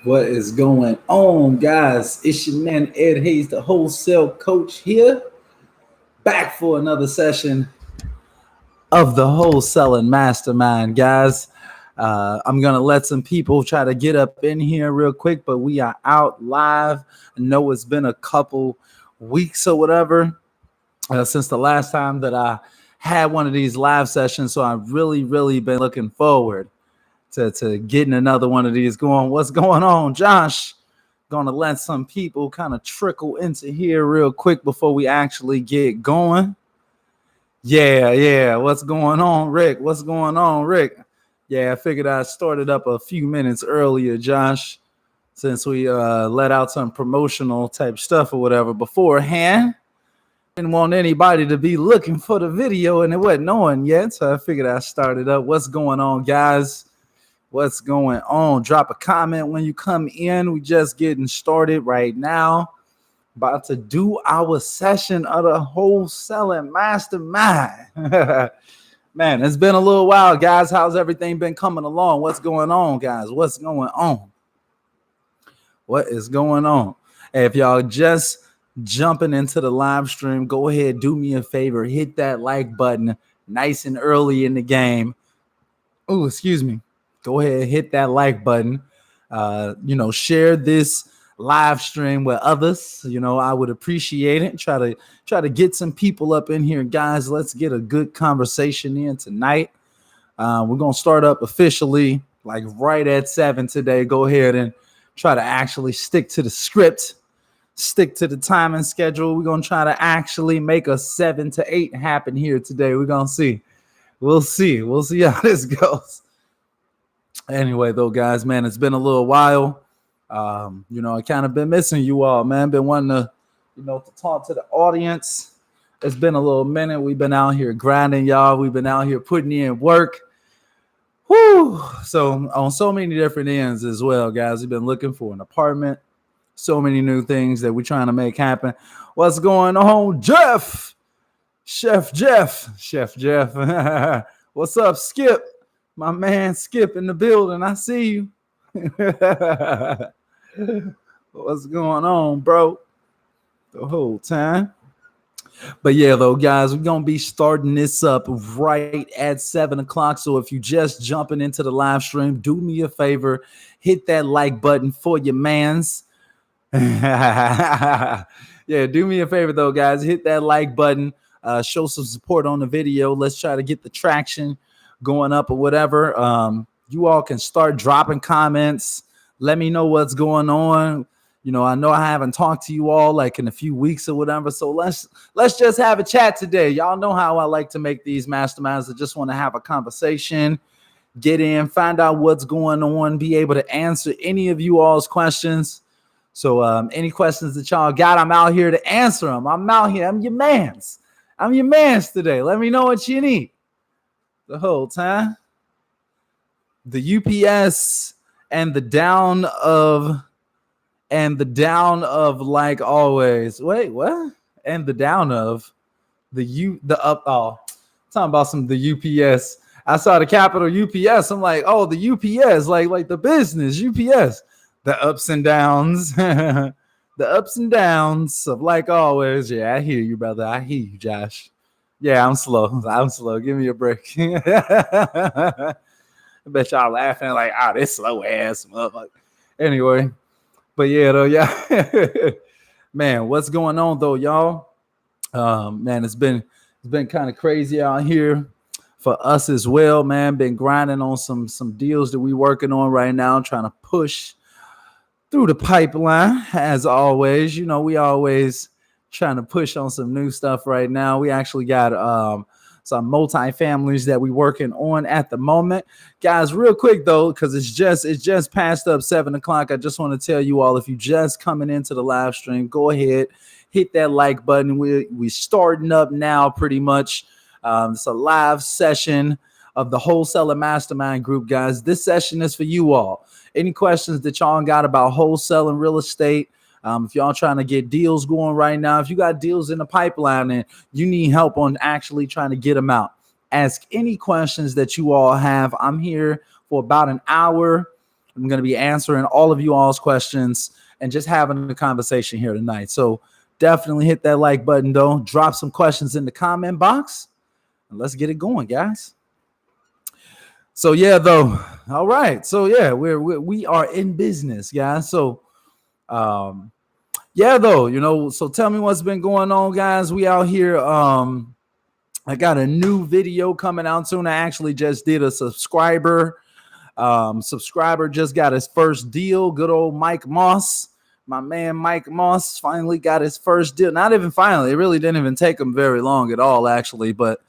What is going on, guys? It's your man Ed Hayes, the wholesale coach here, back for another session of the Wholesaling Mastermind, guys. I'm gonna let some people try to get up in here real quick, but we are out live. I know it's been a couple weeks or whatever since the last time that I had one of these live sessions, so I've really been looking forward to getting another one of these going. What's going on, Josh? Gonna let some people kind of trickle into here real quick before we actually get going. Yeah. What's going on, Rick? What's going on, Rick? Yeah, I figured I started up a few minutes earlier, Josh, since we let out some promotional type stuff or whatever beforehand. Didn't want anybody to be looking for the video and it wasn't on yet, so I figured I started up. What's going on, guys? What's going on? Drop a comment when you come in. We just getting started right now. About to do our session of the Wholesaling Mastermind. Man, it's been a little while, guys. How's everything been coming along? What's going on, guys? What's going on? What is going on? Hey, if y'all just jumping into the live stream, go ahead, do me a favor, hit that like button nice and early in the game. Oh, excuse me. Go ahead, hit that like button. Share this live stream with others. I would appreciate it. Try to get some people up in here, guys. Let's get a good conversation in tonight. We're gonna start up officially like right at 7 today. Go ahead and try to actually stick to the script, stick to the time and schedule. We're gonna try to actually make a 7 to 8 happen here today. We're gonna see. We'll see how this goes. Anyway, though, guys, man, it's been a little while. I kind of been missing you all, man. Been wanting to, to talk to the audience. It's been a little minute. We've been out here grinding, y'all. We've been out here putting in work. Whoo! So on so many different ends as well, guys. We've been looking for an apartment. So many new things that we're trying to make happen. What's going on, Jeff? Chef Jeff. What's up, Skip? My man Skip in the building. I see you. What's going on, bro? The whole time. But yeah, though, guys, we're going to be starting this up right at 7 o'clock. So if you just jumping into the live stream, do me a favor. Hit that like button for your mans. Yeah, do me a favor, though, guys. Hit that like button. Show some support on the video. Let's try to get the traction going up or whatever. You all can start dropping comments. Let me know what's going on. I know I haven't talked to you all like in a few weeks or whatever. So let's just have a chat today. Y'all know how I like to make these masterminds. I just want to have a conversation, get in, find out what's going on, be able to answer any of you all's questions. So any questions that y'all got, I'm out here to answer them. I'm out here. I'm your mans today. Let me know what you need. The whole time. The UPS and the down of like always. Wait, what? And the down of the up. Oh, talking about the UPS. I saw the capital UPS. I'm like, oh, the UPS, like the business UPS. The ups and downs. The ups and downs of like always. Yeah, I hear you, brother. I hear you, Josh. Yeah, I'm slow. Give me a break. I bet y'all laughing like, this slow ass motherfucker. Anyway, but yeah, though, yeah. Man, what's going on though, y'all? Man, it's been kind of crazy out here for us as well, man. Been grinding on some deals that we working on right now, trying to push through the pipeline as always. We always trying to push on some new stuff right now. We actually got some multi-families that we working on at the moment. Guys, real quick though, because it's just past up 7 o'clock. I just want to tell you all, if you just coming into the live stream, go ahead, hit that like button. We starting up now pretty much. It's a live session of the Wholesaler Mastermind group, guys. This session is for you all. Any questions that y'all got about wholesaling real estate, if y'all trying to get deals going right now, if you got deals in the pipeline and you need help on actually trying to get them out, ask any questions that you all have. I'm here for about an hour. I'm going to be answering all of you all's questions and just having a conversation here tonight. So definitely hit that like button, though. Drop some questions in the comment box, and let's get it going, guys. So yeah, though. All right. So yeah, we are in business, guys. So yeah, though, so tell me what's been going on, guys. We out here. I got a new video coming out soon. I actually just did a subscriber just got his first deal. Good old Mike Moss. My man Mike Moss finally got his first deal. Not even finally. It really didn't even take him very long at all, actually. But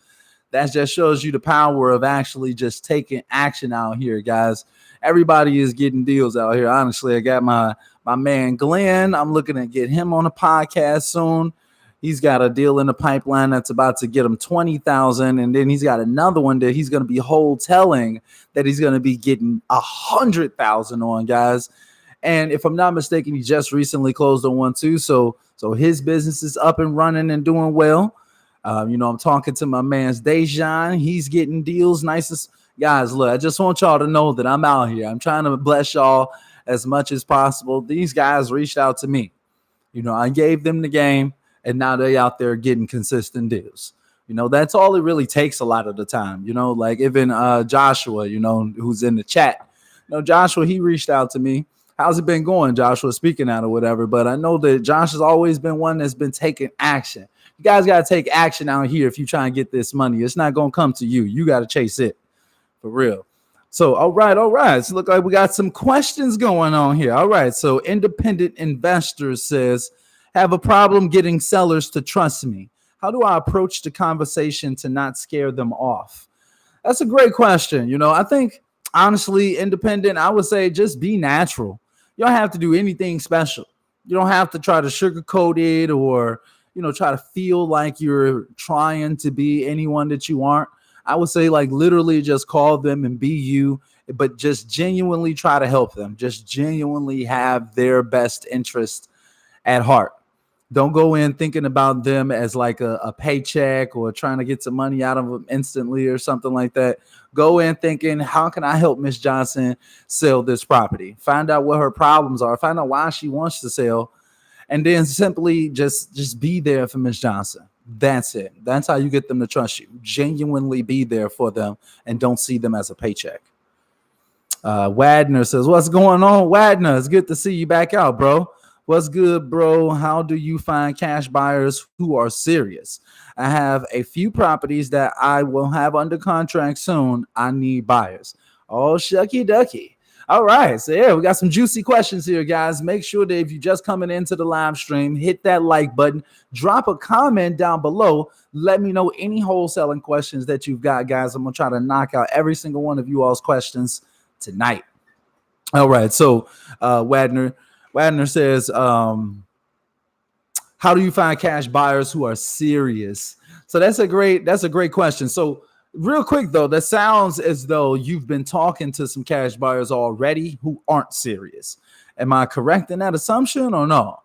that just shows you the power of actually just taking action out here, guys. Everybody is getting deals out here. Honestly, I got my man Glenn. I'm looking to get him on a podcast soon. He's got a deal in the pipeline that's about to get him $20,000, and then he's got another one that he's going to be wholesaling that he's going to be getting $100,000 on, guys. And if I'm not mistaken, he just recently closed on one too. So his business is up and running and doing well. I'm talking to my man's Dejan. He's getting deals. Nicest guys. Look, I just want y'all to know that I'm out here. I'm trying to bless y'all as much as possible. These guys reached out to me. I gave them the game. And now they out there getting consistent deals. That's all it really takes a lot of the time. Like even Joshua, who's in the chat. Joshua, he reached out to me. How's it been going, Joshua? Speaking out or whatever. But I know that Josh has always been one that's been taking action. You guys got to take action out here if you try and get this money. It's not going to come to you. You got to chase it for real. So, all right. So look like we got some questions going on here. All right. So Independent Investors says, have a problem getting sellers to trust me. How do I approach the conversation to not scare them off? That's a great question. I think, honestly, Independent, I would say just be natural. You don't have to do anything special. You don't have to try to sugarcoat it or, try to feel like you're trying to be anyone that you aren't. I would say like literally just call them and be you, but just genuinely try to help them. Just genuinely have their best interest at heart. Don't go in thinking about them as like a paycheck or trying to get some money out of them instantly or something like that. Go in thinking, how can I help Miss Johnson sell this property? Find out what her problems are. Find out why she wants to sell. And then simply just be there for Miss Johnson. That's it. That's how you get them to trust you. Genuinely be there for them and don't see them as a paycheck. Wadner says, what's going on, Wadner? It's good to see you back out, bro. What's good, bro? How do you find cash buyers who are serious? I have a few properties that I will have under contract soon. I need buyers. Oh, shucky ducky. All right. So, yeah, we got some juicy questions here, guys. Make sure that if you're just coming into the live stream, hit that like button. Drop a comment down below. Let me know any wholesaling questions that you've got, guys. I'm going to try to knock out every single one of you all's questions tonight. All right. So, Wadner says, how do you find cash buyers who are serious? So that's a great question. So real quick, though, that sounds as though you've been talking to some cash buyers already who aren't serious. Am I correct in that assumption or no?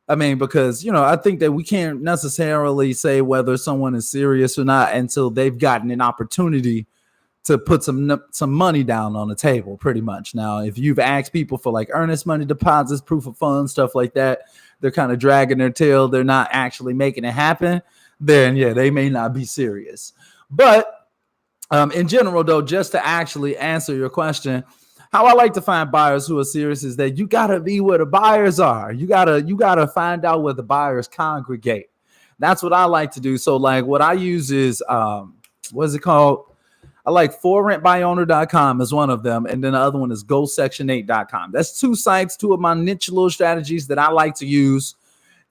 I mean, because, I think that we can't necessarily say whether someone is serious or not until they've gotten an opportunity to put some money down on the table, pretty much. Now, if you've asked people for like earnest money deposits, proof of funds, stuff like that, they're kind of dragging their tail. They're not actually making it happen. Then, yeah, they may not be serious. But in general, though, just to actually answer your question, how I like to find buyers who are serious is that you got to be where the buyers are. You gotta find out where the buyers congregate. That's what I like to do. So, like, what I use is, what is it called? I like forrentbyowner.com is one of them. And then the other one is gosection8.com. That's two sites, two of my niche little strategies that I like to use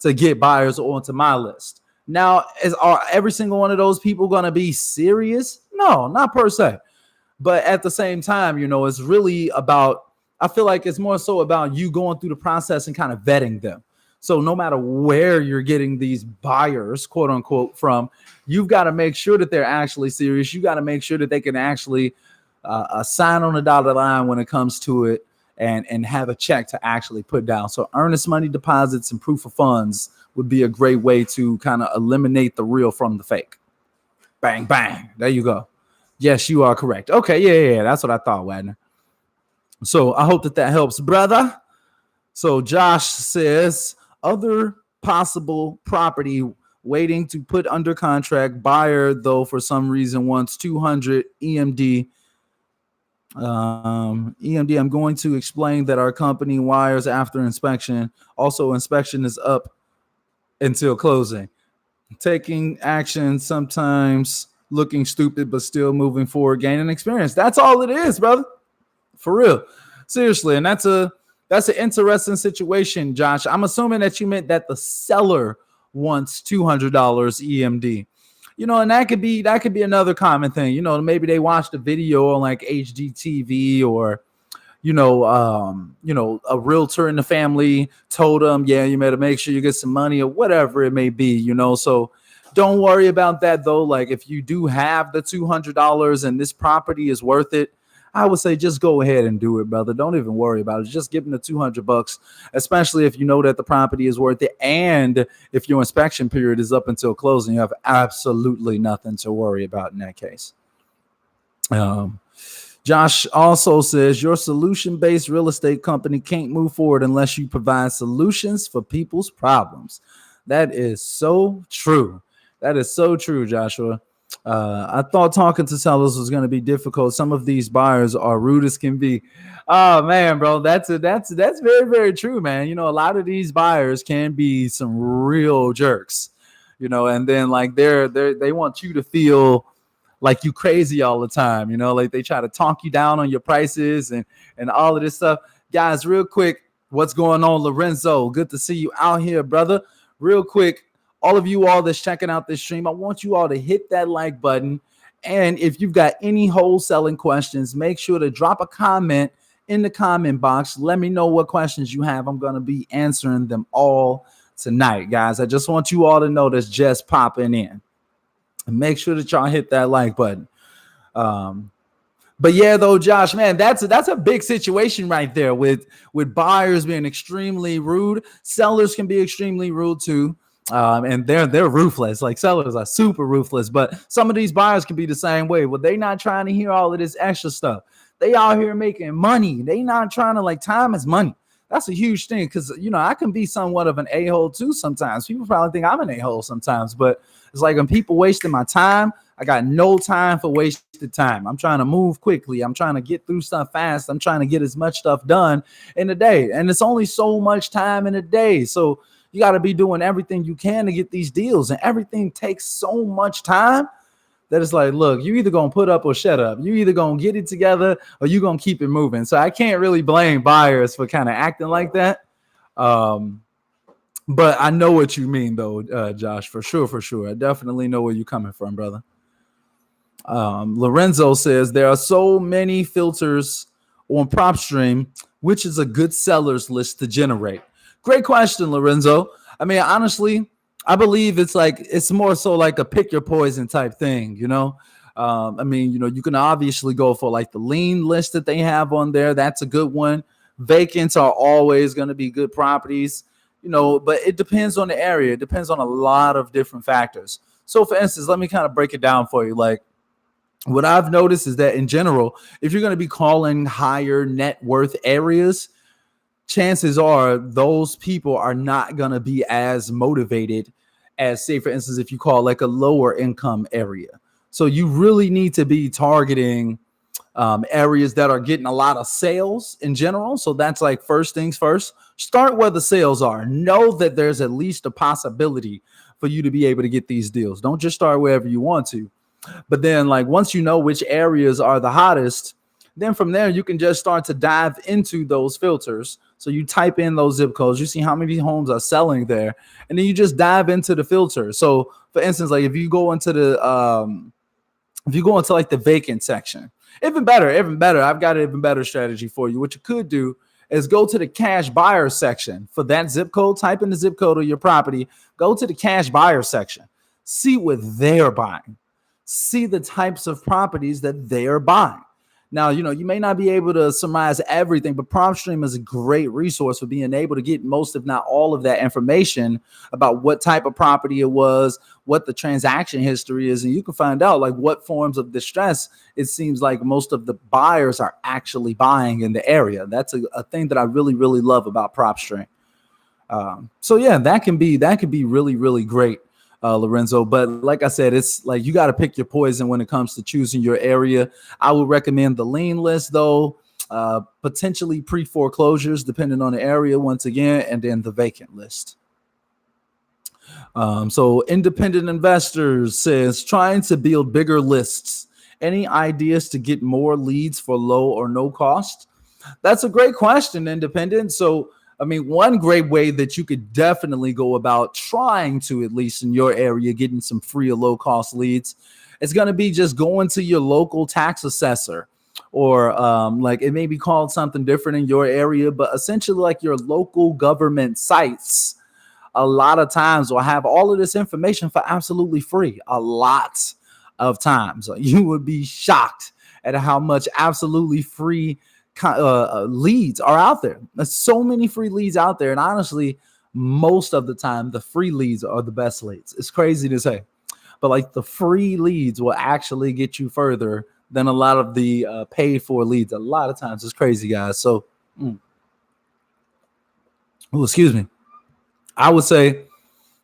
to get buyers onto my list. Now, are every single one of those people going to be serious? No, not per se. But at the same time, it's really about, I feel like it's more so about you going through the process and kind of vetting them. So no matter where you're getting these buyers, quote unquote, from, you've got to make sure that they're actually serious. You got to make sure that they can actually sign on the dotted line when it comes to it and have a check to actually put down. So earnest money deposits and proof of funds would be a great way to kind of eliminate the real from the fake. Bang, bang. There you go. Yes, you are correct. Okay, yeah. That's what I thought, Wadner. So I hope that helps, brother. So Josh says other possible property waiting to put under contract. Buyer, though, for some reason wants 200 EMD. EMD, I'm going to explain that our company wires after inspection. Also, inspection is up until closing. Taking action, sometimes looking stupid, but still moving forward, gaining experience. That's all it is, brother. For real. Seriously. And that's an interesting situation, Josh. I'm assuming that you meant that the seller wants $200 EMD. And that could be another common thing. Maybe they watched a video on like HGTV, or a realtor in the family told them, yeah, you better make sure you get some money, or whatever it may be. So don't worry about that, though. Like, if you do have the $200 and this property is worth it, I would say just go ahead and do it, brother. Don't even worry about it. Just give them the $200, especially if you know that the property is worth it. And if your inspection period is up until closing, you have absolutely nothing to worry about in that case. Josh also says your solution-based real estate company can't move forward unless you provide solutions for people's problems. That is so true. That is so true, Joshua. I thought talking to sellers was going to be difficult. Some of these buyers are rude as can be. Oh man, bro, that's very, very true, man. A lot of these buyers can be some real jerks. And then like they want you to feel like you crazy all the time. Like they try to talk you down on your prices and all of this stuff. Guys, real quick, what's going on, Lorenzo? Good to see you out here, brother. Real quick, all of you all that's checking out this stream, I want you all to hit that like button. And if you've got any wholesaling questions, make sure to drop a comment in the comment box. Let me know what questions you have. I'm going to be answering them all tonight, guys. I just want you all to know that's just popping in. And make sure that y'all hit that like button. But yeah, though, Josh, man, that's a big situation right there with buyers being extremely rude. Sellers can be extremely rude too. And they're ruthless. Like, sellers are super ruthless, but some of these buyers can be the same way. Well, they not trying to hear all of this extra stuff. They out here making money. They not trying to, like, time is money. That's a huge thing, because I can be somewhat of an a-hole too sometimes. People probably think I'm an a-hole sometimes, but it's like when people wasting my time, I got no time for wasted time. I'm trying to move quickly. I'm trying to get through stuff fast. I'm trying to get as much stuff done in a day, and it's only so much time in a day. So you got to be doing everything you can to get these deals, and everything takes so much time that it's like, look, you either going to put up or shut up. You either going to get it together or you going to keep it moving. So I can't really blame buyers for kind of acting like that. But I know what you mean, though, Josh, for sure. I definitely know where you're coming from, brother. Lorenzo says there are so many filters on Propstream, which is a good sellers list to generate. Great question, Lorenzo. I mean, honestly, I believe it's more so like a pick your poison type thing, I mean, you can obviously go for like the lean list that they have on there. That's a good one. Vacants are always going to be good properties, but it depends on the area. It depends on a lot of different factors. So for instance, let me kind of break it down for you. Like, what I've noticed is that in general, if you're going to be calling higher net worth areas, chances are those people are not going to be as motivated as, say, for instance, if you call like a lower income area. So you really need to be targeting areas that are getting a lot of sales in general. So that's like first things first. Start where the sales are. Know that there's at least a possibility for you to be able to get these deals. Don't just start wherever you want to. But then, like, once you know which areas are the hottest, then from there you can just start to dive into those filters. So you type in those zip codes, you see how many homes are selling there, and then you just dive into the filter. So for instance, like if you go into like the vacant section, even better, I've got an even better strategy for you. What you could do is go to the cash buyer section for that zip code. Type in the zip code of your property, go to the cash buyer section, see what they're buying, see the types of properties that they are buying. Now, you may not be able to surmise everything, but Propstream is a great resource for being able to get most, if not all, of that information about what type of property it was, what the transaction history is, and you can find out like what forms of distress it seems like most of the buyers are actually buying in the area. That's a thing that I really, really love about Propstream. So yeah, that can be really, really great, Lorenzo. But like I said, it's like you got to pick your poison when it comes to choosing your area. I would recommend the lien list though, potentially pre-foreclosures depending on the area once again, and then the vacant list. So Independent Investors says trying to build bigger lists. Any ideas to get more leads for low or no cost? That's a great question, Independent. So I mean, one great way that you could definitely go about trying to, at least in your area, getting some free or low cost leads, it's going to be just going to your local tax assessor, or like it may be called something different in your area, but essentially like your local government sites a lot of times will have all of this information for absolutely free. A lot of times you would be shocked at how much absolutely free leads are out there. There's so many free leads out there, and honestly, most of the time the free leads are the best leads. It's crazy to say, but like the free leads will actually get you further than a lot of the paid for leads. A lot of times. It's crazy, guys. So excuse me, I would say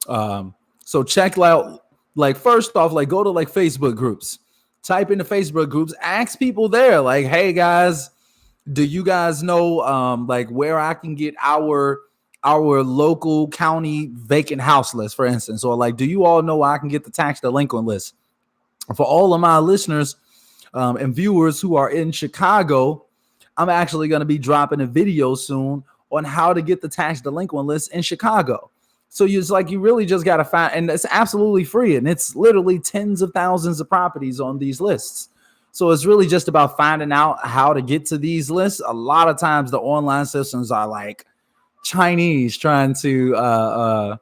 so check out, like, first off, like go to like Facebook groups, type into Facebook groups, ask people there like, hey guys, do you guys know like where I can get our local county vacant house list, for instance? Or like, do you all know I can get the tax delinquent list? For all of my listeners and viewers who are in Chicago, I'm actually going to be dropping a video soon on how to get the tax delinquent list in Chicago. So you really just got to find, and it's absolutely free, and it's literally tens of thousands of properties on these lists. So it's really just about finding out how to get to these lists. A lot of times the online systems are like Chinese trying to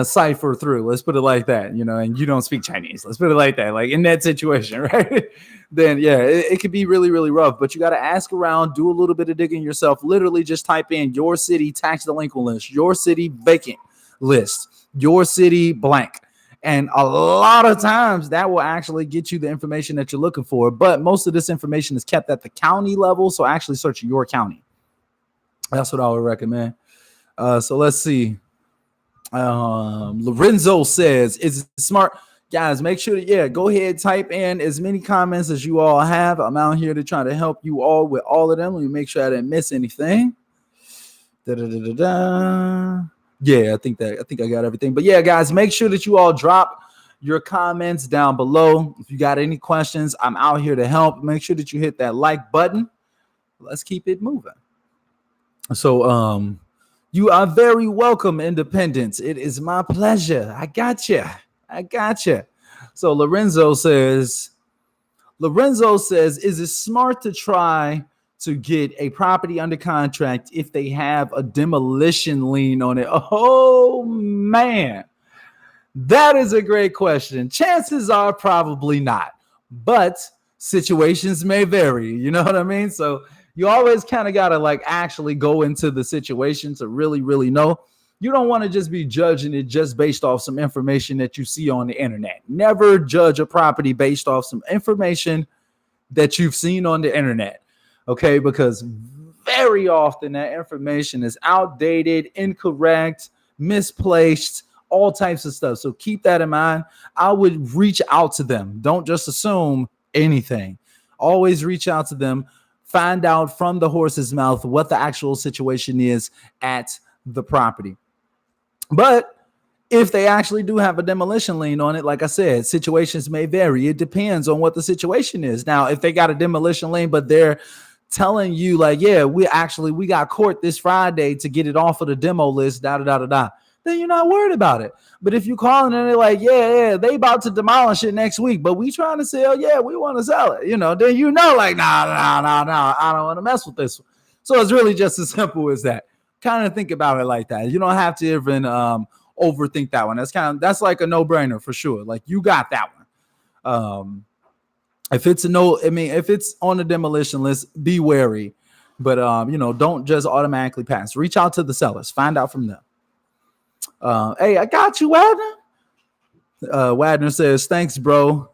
cipher through. Let's put it like that, and you don't speak Chinese. Let's put it like that. Like in that situation, right? Then yeah, it could be really, really rough, but you got to ask around, do a little bit of digging yourself. Literally just type in your city tax delinquent list, your city vacant list, your city blank. And a lot of times that will actually get you the information that you're looking for. But most of this information is kept at the county level. So actually search your county. That's what I would recommend. So let's see. Lorenzo says, is it smart? Guys, make sure to, go ahead, type in as many comments as you all have. I'm out here to try to help you all with all of them. Let me make sure I didn't miss anything. Yeah, I think I got everything. But yeah, guys, make sure that you all drop your comments down below. If you got any questions, I'm out here to help. Make sure that you hit that like button. Let's keep it moving. So you are very welcome, Independence. It is my pleasure. I got you. So Lorenzo says, is it smart to try to get a property under contract if they have a demolition lien on it? Oh man, that is a great question. Chances are probably not, but situations may vary. You know what I mean? So you always kind of got to like actually go into the situation to really, really know. You don't want to just be judging it just based off some information that you see on the internet. Never judge a property based off some information that you've seen on the internet. Okay, because very often that information is outdated, incorrect, misplaced, all types of stuff. So keep that in mind. I would reach out to them. Don't just assume anything. Always reach out to them. Find out from the horse's mouth what the actual situation is at the property. But if they actually do have a demolition lien on it, like I said, situations may vary. It depends on what the situation is. Now, if they got a demolition lien, but they're telling you like, yeah, we got court this Friday to get it off of the demo list, then you're not worried about it. But if you call and they're like, yeah, they about to demolish it next week, but we trying to sell, we want to sell it, then like, no, I don't want to mess with this one. So it's really just as simple as that. Kind of think about it like that. You don't have to even overthink that one. That's like a no-brainer for sure. Like you got that one. If it's if it's on the demolition list, be wary. But don't just automatically pass. Reach out to the sellers. Find out from them. Hey, I got you, Wagner. Wagner says, thanks, bro.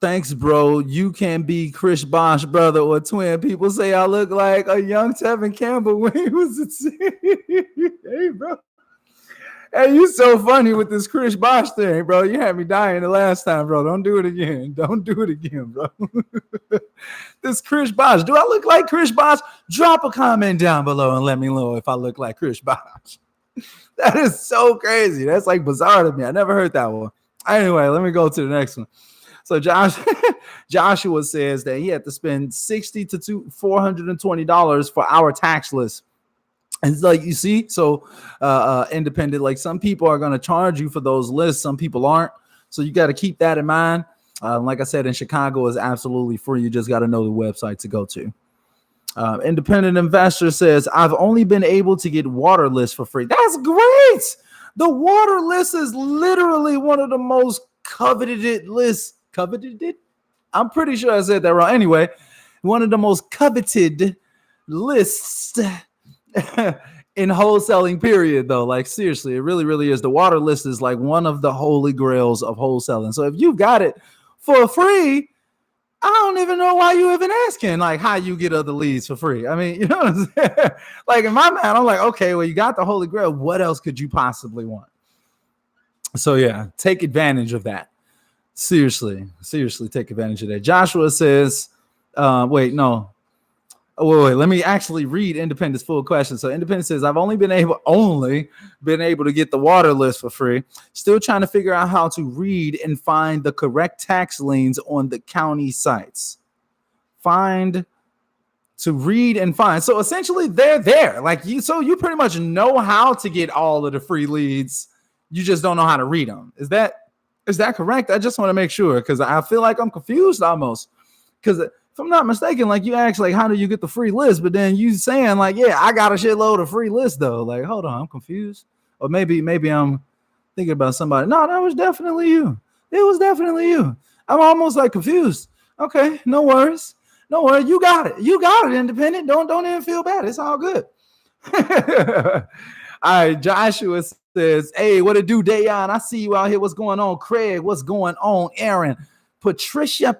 Thanks, bro. You can be Chris Bosh, brother, or twin. People say I look like a young Tevin Campbell when he was hey, bro. Hey, you so funny with this Chris Bosh thing, bro. You had me dying the last time, bro. Don't do it again. Don't do it again, bro. This Chris Bosh. Do I look like Chris Bosh? Drop a comment down below and let me know if I look like Chris Bosh. That is so crazy. That's like bizarre to me. I never heard that one. Anyway, let me go to the next one. So Joshua says that he had to spend $60 to $420 for our tax list. And it's like, you see, so independent, like some people are going to charge you for those lists. Some people aren't. So you got to keep that in mind. Like I said, in Chicago is absolutely free. You just got to know the website to go to. Independent investor says, I've only been able to get water lists for free. That's great. The water list is literally one of the most coveted lists. Coveted? I'm pretty sure I said that wrong. Anyway, one of the most coveted lists in wholesaling, period, though. Like, seriously, it really, really is. The water list is like one of the holy grails of wholesaling. So if you've got it for free, I don't even know why you even asking, like, how you get other leads for free. I mean, you know what I'm saying? Like, in my mind, I'm like, okay, well, you got the holy grail. What else could you possibly want? So, yeah, take advantage of that. Seriously, take advantage of that. Joshua says, wait, let me actually read Independent's full question. So Independent says, I've only been able to get the water list for free. Still trying to figure out how to read and find the correct tax liens on the county sites. Read and find. So essentially they're there. Like you pretty much know how to get all of the free leads. You just don't know how to read them. Is that correct? I just want to make sure, because I feel like I'm confused almost. Because if I'm not mistaken, like you asked, like, how do you get the free list? But then you saying like, yeah, I got a shitload of free list though. Like, hold on, I'm confused. Or maybe I'm thinking about somebody. No, that was definitely you. It was definitely you. I'm almost like confused. Okay, no worries. You got it. Independent. Don't even feel bad. It's all good. All right, Joshua says, hey, what it do, Dayon? I see you out here. What's going on? Craig, what's going on? Aaron, Patricia,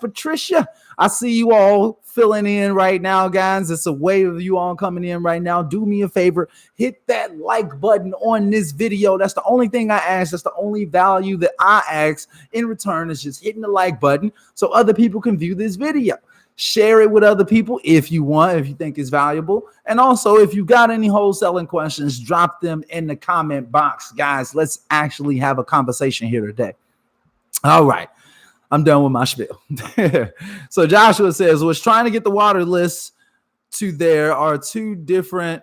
I see you all filling in right now, guys. It's a wave of you all coming in right now. Do me a favor, hit that like button on this video. That's the only thing I ask. That's the only value that I ask in return, is just hitting the like button so other people can view this video. Share it with other people if you want, if you think it's valuable. And also, if you got any wholesaling questions, drop them in the comment box. Guys, let's actually have a conversation here today. All right. I'm done with my spiel. So Joshua says, was trying to get the water list to there are two different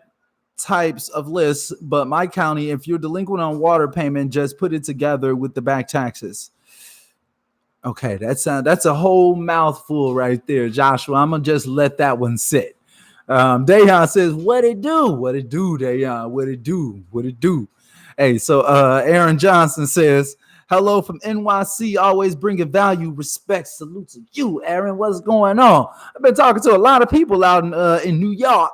types of lists, but my county, if you're delinquent on water payment, just put it together with the back taxes. Okay, that's a whole mouthful right there, Joshua. I'm gonna just let that one sit. Dayon says, what it do, Dayon? What it do? Hey, so Aaron Johnson says, hello from NYC, always bringing value, respect, salute to you, Aaron. What's going on? I've been talking to a lot of people out in New York.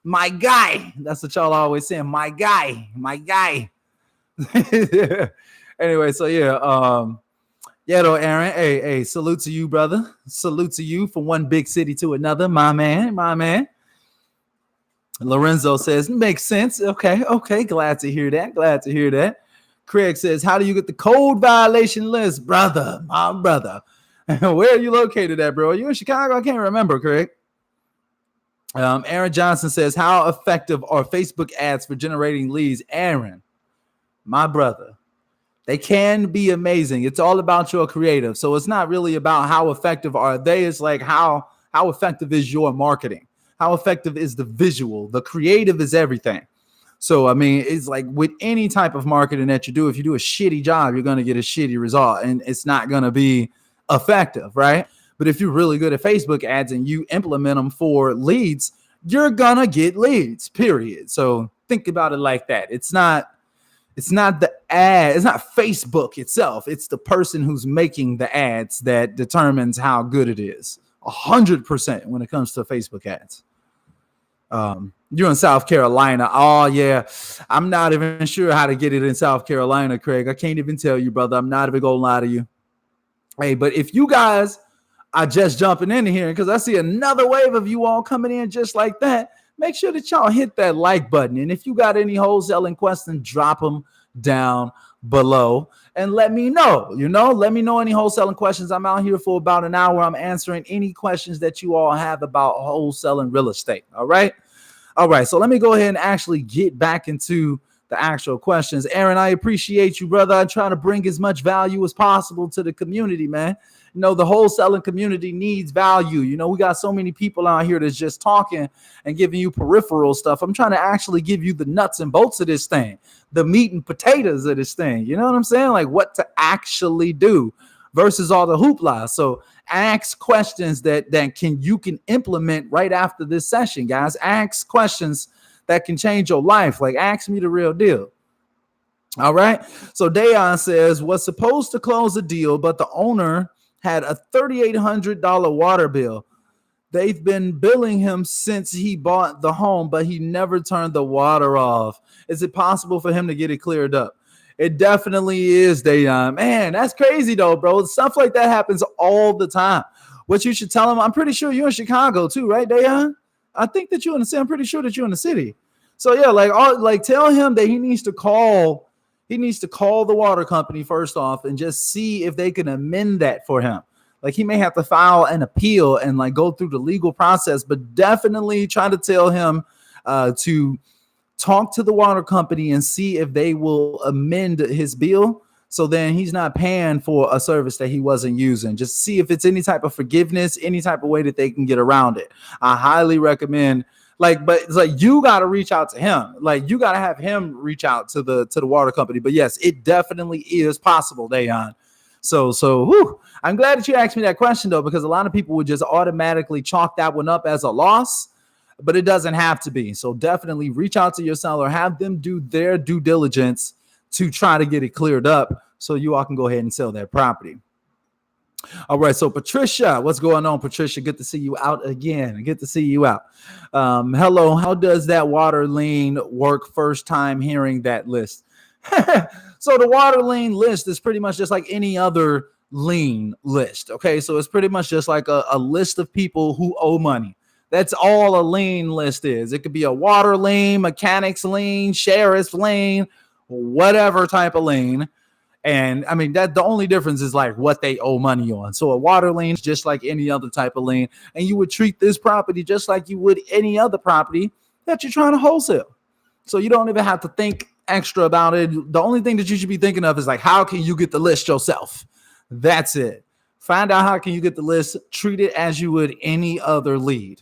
My guy. That's what y'all always saying. My guy. Anyway, so yeah. Yeah, though, Aaron. Hey, salute to you, brother. Salute to you from one big city to another, my man. Lorenzo says, makes sense. Okay. Glad to hear that. Craig says, how do you get the code violation list? Brother, my brother. Where are you located at, bro? Are you in Chicago? I can't remember, Craig. Aaron Johnson says, how effective are Facebook ads for generating leads? Aaron, my brother. They can be amazing. It's all about your creative. So it's not really about how effective are they. It's like how effective is your marketing? How effective is the visual? The creative is everything. So, I mean, it's like with any type of marketing that you do, if you do a shitty job, you're going to get a shitty result and it's not going to be effective, right? But if you're really good at Facebook ads and you implement them for leads, you're going to get leads, period. So think about it like that. It's not It's not the ad. It's not Facebook itself. It's the person who's making the ads that determines how good it is. 100% when it comes to Facebook ads. You're in South Carolina. Oh, yeah. I'm not even sure how to get it in South Carolina, Craig. I can't even tell you, brother. I'm not even going to lie to you. Hey, but if you guys are just jumping in here, because I see another wave of you all coming in just like that, make sure that y'all hit that like button. And if you got any wholesaling questions, drop them down below and let me know. Let me know any wholesaling questions. I'm out here for about an hour. I'm answering any questions that you all have about wholesaling real estate. All right. So let me go ahead and actually get back into the actual questions. Aaron, I appreciate you, brother. I try to bring as much value as possible to the community, man. The wholesaling community needs value. We got so many people out here that's just talking and giving you peripheral stuff. I'm trying to actually give you the nuts and bolts of this thing, the meat and potatoes of this thing. You know what I'm saying? Like what to actually do versus all the hoopla. So ask questions that you can implement right after this session, guys. Ask questions that can change your life. Like ask me the real deal. All right. So Dayon says, was supposed to close a deal, but the owner had a $3,800 water bill. They've been billing him since he bought the home, but he never turned the water off. Is it possible for him to get it cleared up? It definitely is, Dayon. Man, that's crazy though, bro. Stuff like that happens all the time. What you should tell him, I'm pretty sure you're in Chicago too, right, Dayon? I think that you're in the city. I'm pretty sure that you're in the city. So yeah, tell him that he needs to call the water company first off and just see if they can amend that for him. Like he may have to file an appeal and like go through the legal process, but definitely try to tell him to talk to the water company and see if they will amend his bill. So then he's not paying for a service that he wasn't using. Just see if it's any type of forgiveness, any type of way that they can get around it. I highly recommend but it's like you got to reach out to him. Like you got to have him reach out to the water company. But yes, it definitely is possible, Dayon. So I'm glad that you asked me that question though, because a lot of people would just automatically chalk that one up as a loss, but it doesn't have to be. So definitely reach out to your seller, have them do their due diligence to try to get it cleared up so you all can go ahead and sell that property. All right, so Patricia, what's going on, Patricia? Good to see you out again. Good to see you out. Hello, how does that water lien work? First time hearing that list. So the water lien list is pretty much just like any other lien list. Okay, so it's pretty much just like a list of people who owe money. That's all a lien list is. It could be a water lien, mechanics lien, sheriff's lien, whatever type of lien. And I mean, that the only difference is like what they owe money on. So a water lien is just like any other type of lien. And you would treat this property just like you would any other property that you're trying to wholesale. So you don't even have to think extra about it. The only thing that you should be thinking of is like, how can you get the list yourself? That's it. Find out how can you get the list. Treat it as you would any other lead.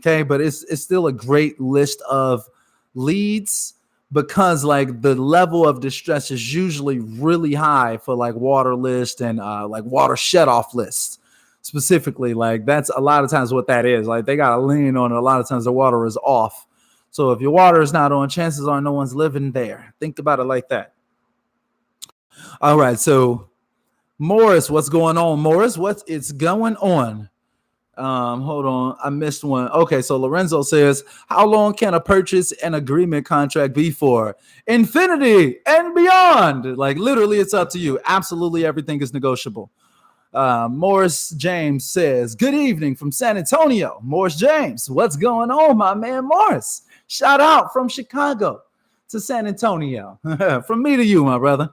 Okay, but it's still a great list of leads, because like the level of distress is usually really high for like water list and like water shut off lists specifically. Like that's a lot of times what that is. Like they got a lien on it. A lot of times the water is off. So if your water is not on, chances are no one's living there. Think about it like that. All right. So Morris, what's going on? Morris, what's going on? Hold on. I missed one. Okay. So Lorenzo says, how long can a purchase and agreement contract be for? Infinity and beyond. Like literally it's up to you. Absolutely everything is negotiable. Morris James says, good evening from San Antonio. Morris James, what's going on, my man Morris? Shout out from Chicago to San Antonio. From me to you, my brother.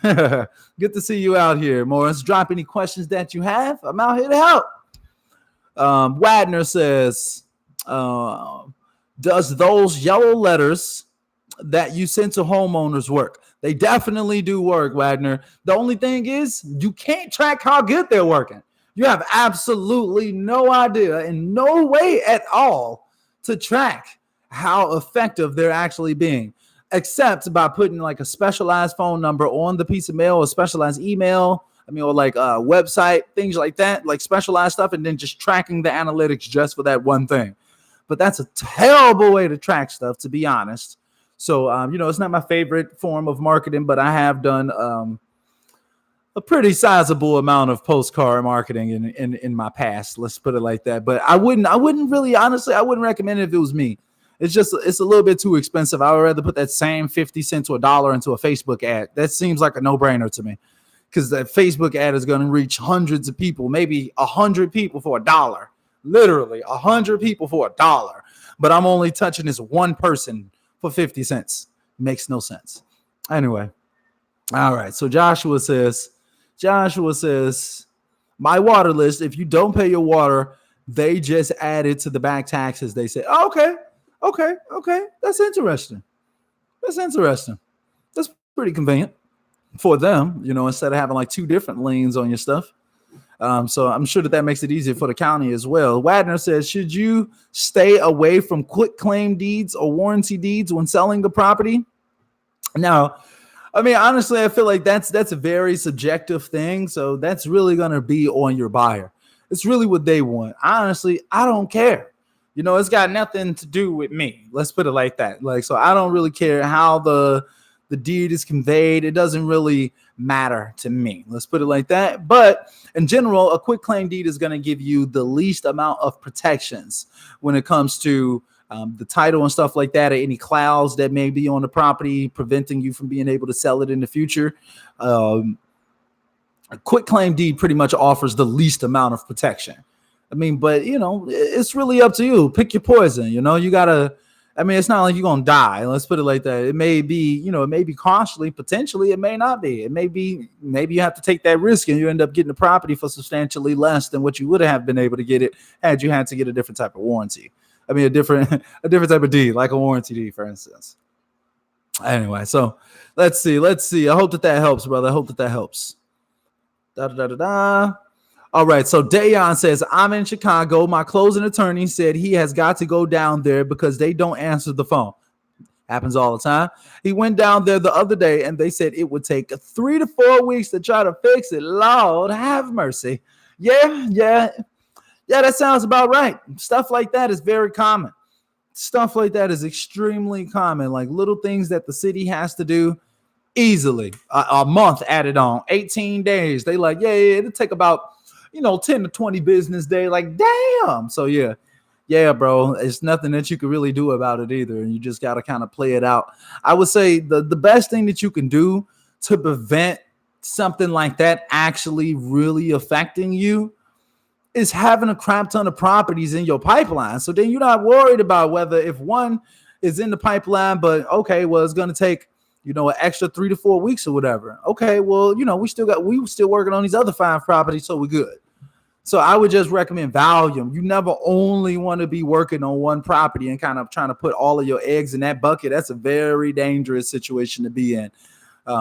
Good to see you out here, Morris. Drop any questions that you have. I'm out here to help. Wadner says, does those yellow letters that you send to homeowners work? They definitely do work, Wadner. The only thing is you can't track how good they're working. You have absolutely no idea and no way at all to track how effective they're actually being, except by putting like a specialized phone number on the piece of mail, or specialized email, or like a website, things like that, like specialized stuff, and then just tracking the analytics just for that one thing. But that's a terrible way to track stuff, to be honest. So, it's not my favorite form of marketing, but I have done a pretty sizable amount of postcard marketing in my past. Let's put it like that. But I wouldn't really, honestly, I wouldn't recommend it if it was me. It's a little bit too expensive. I would rather put that same 50 cents to $1 into a Facebook ad. That seems like a no-brainer to me, because that Facebook ad is going to reach hundreds of people, maybe 100 people for $1. Literally 100 people for $1. But I'm only touching this one person for 50 cents. Makes no sense. Anyway. All right. So Joshua says, my water list, if you don't pay your water, they just add it to the back taxes. They say, oh, okay. That's interesting. That's pretty convenient for them, instead of having like two different liens on your stuff. So I'm sure that makes it easier for the county as well. Wadner says, should you stay away from quitclaim deeds or warranty deeds when selling the property? Now, I mean, honestly, I feel like that's a very subjective thing. So that's really going to be on your buyer. It's really what they want. Honestly, I don't care. It's got nothing to do with me. Let's put it like that. So I don't really care how the deed is conveyed. It doesn't really matter to me. Let's put it like that. But in general, a quitclaim deed is going to give you the least amount of protections when it comes to the title and stuff like that, or any clouds that may be on the property preventing you from being able to sell it in the future. A quitclaim deed pretty much offers the least amount of protection. I mean, but it's really up to you. Pick your poison. You gotta. I mean, it's not like you're gonna die. Let's put it like that. It may be, it may be costly. Potentially, it may not be. It may be. Maybe you have to take that risk, and you end up getting the property for substantially less than what you would have been able to get it had you had to get a different type of warranty. I mean, a different type of deed, like a warranty deed, for instance. Anyway, so let's see. I hope that helps, brother. I hope that helps. All right. So Dayon says, I'm in Chicago. My closing attorney said he has got to go down there because they don't answer the phone. Happens all the time. He went down there the other day and they said it would take 3 to 4 weeks to try to fix it. Lord have mercy. Yeah, that sounds about right. Stuff like that is very common. Stuff like that is extremely common. Like little things that the city has to do easily. A month added on, 18 days. They like, it'll take about 10 to 20 business days. Like, damn. So yeah, bro. It's nothing that you can really do about it either. And you just got to kind of play it out. I would say the best thing that you can do to prevent something like that actually really affecting you is having a crap ton of properties in your pipeline. So then you're not worried about whether if one is in the pipeline, but okay, well, it's going to take, an extra 3 to 4 weeks or whatever. Okay, well, we still working on these other 5 properties, so we're good. So I would just recommend volume. You never only want to be working on one property and kind of trying to put all of your eggs in that bucket. That's a very dangerous situation to be in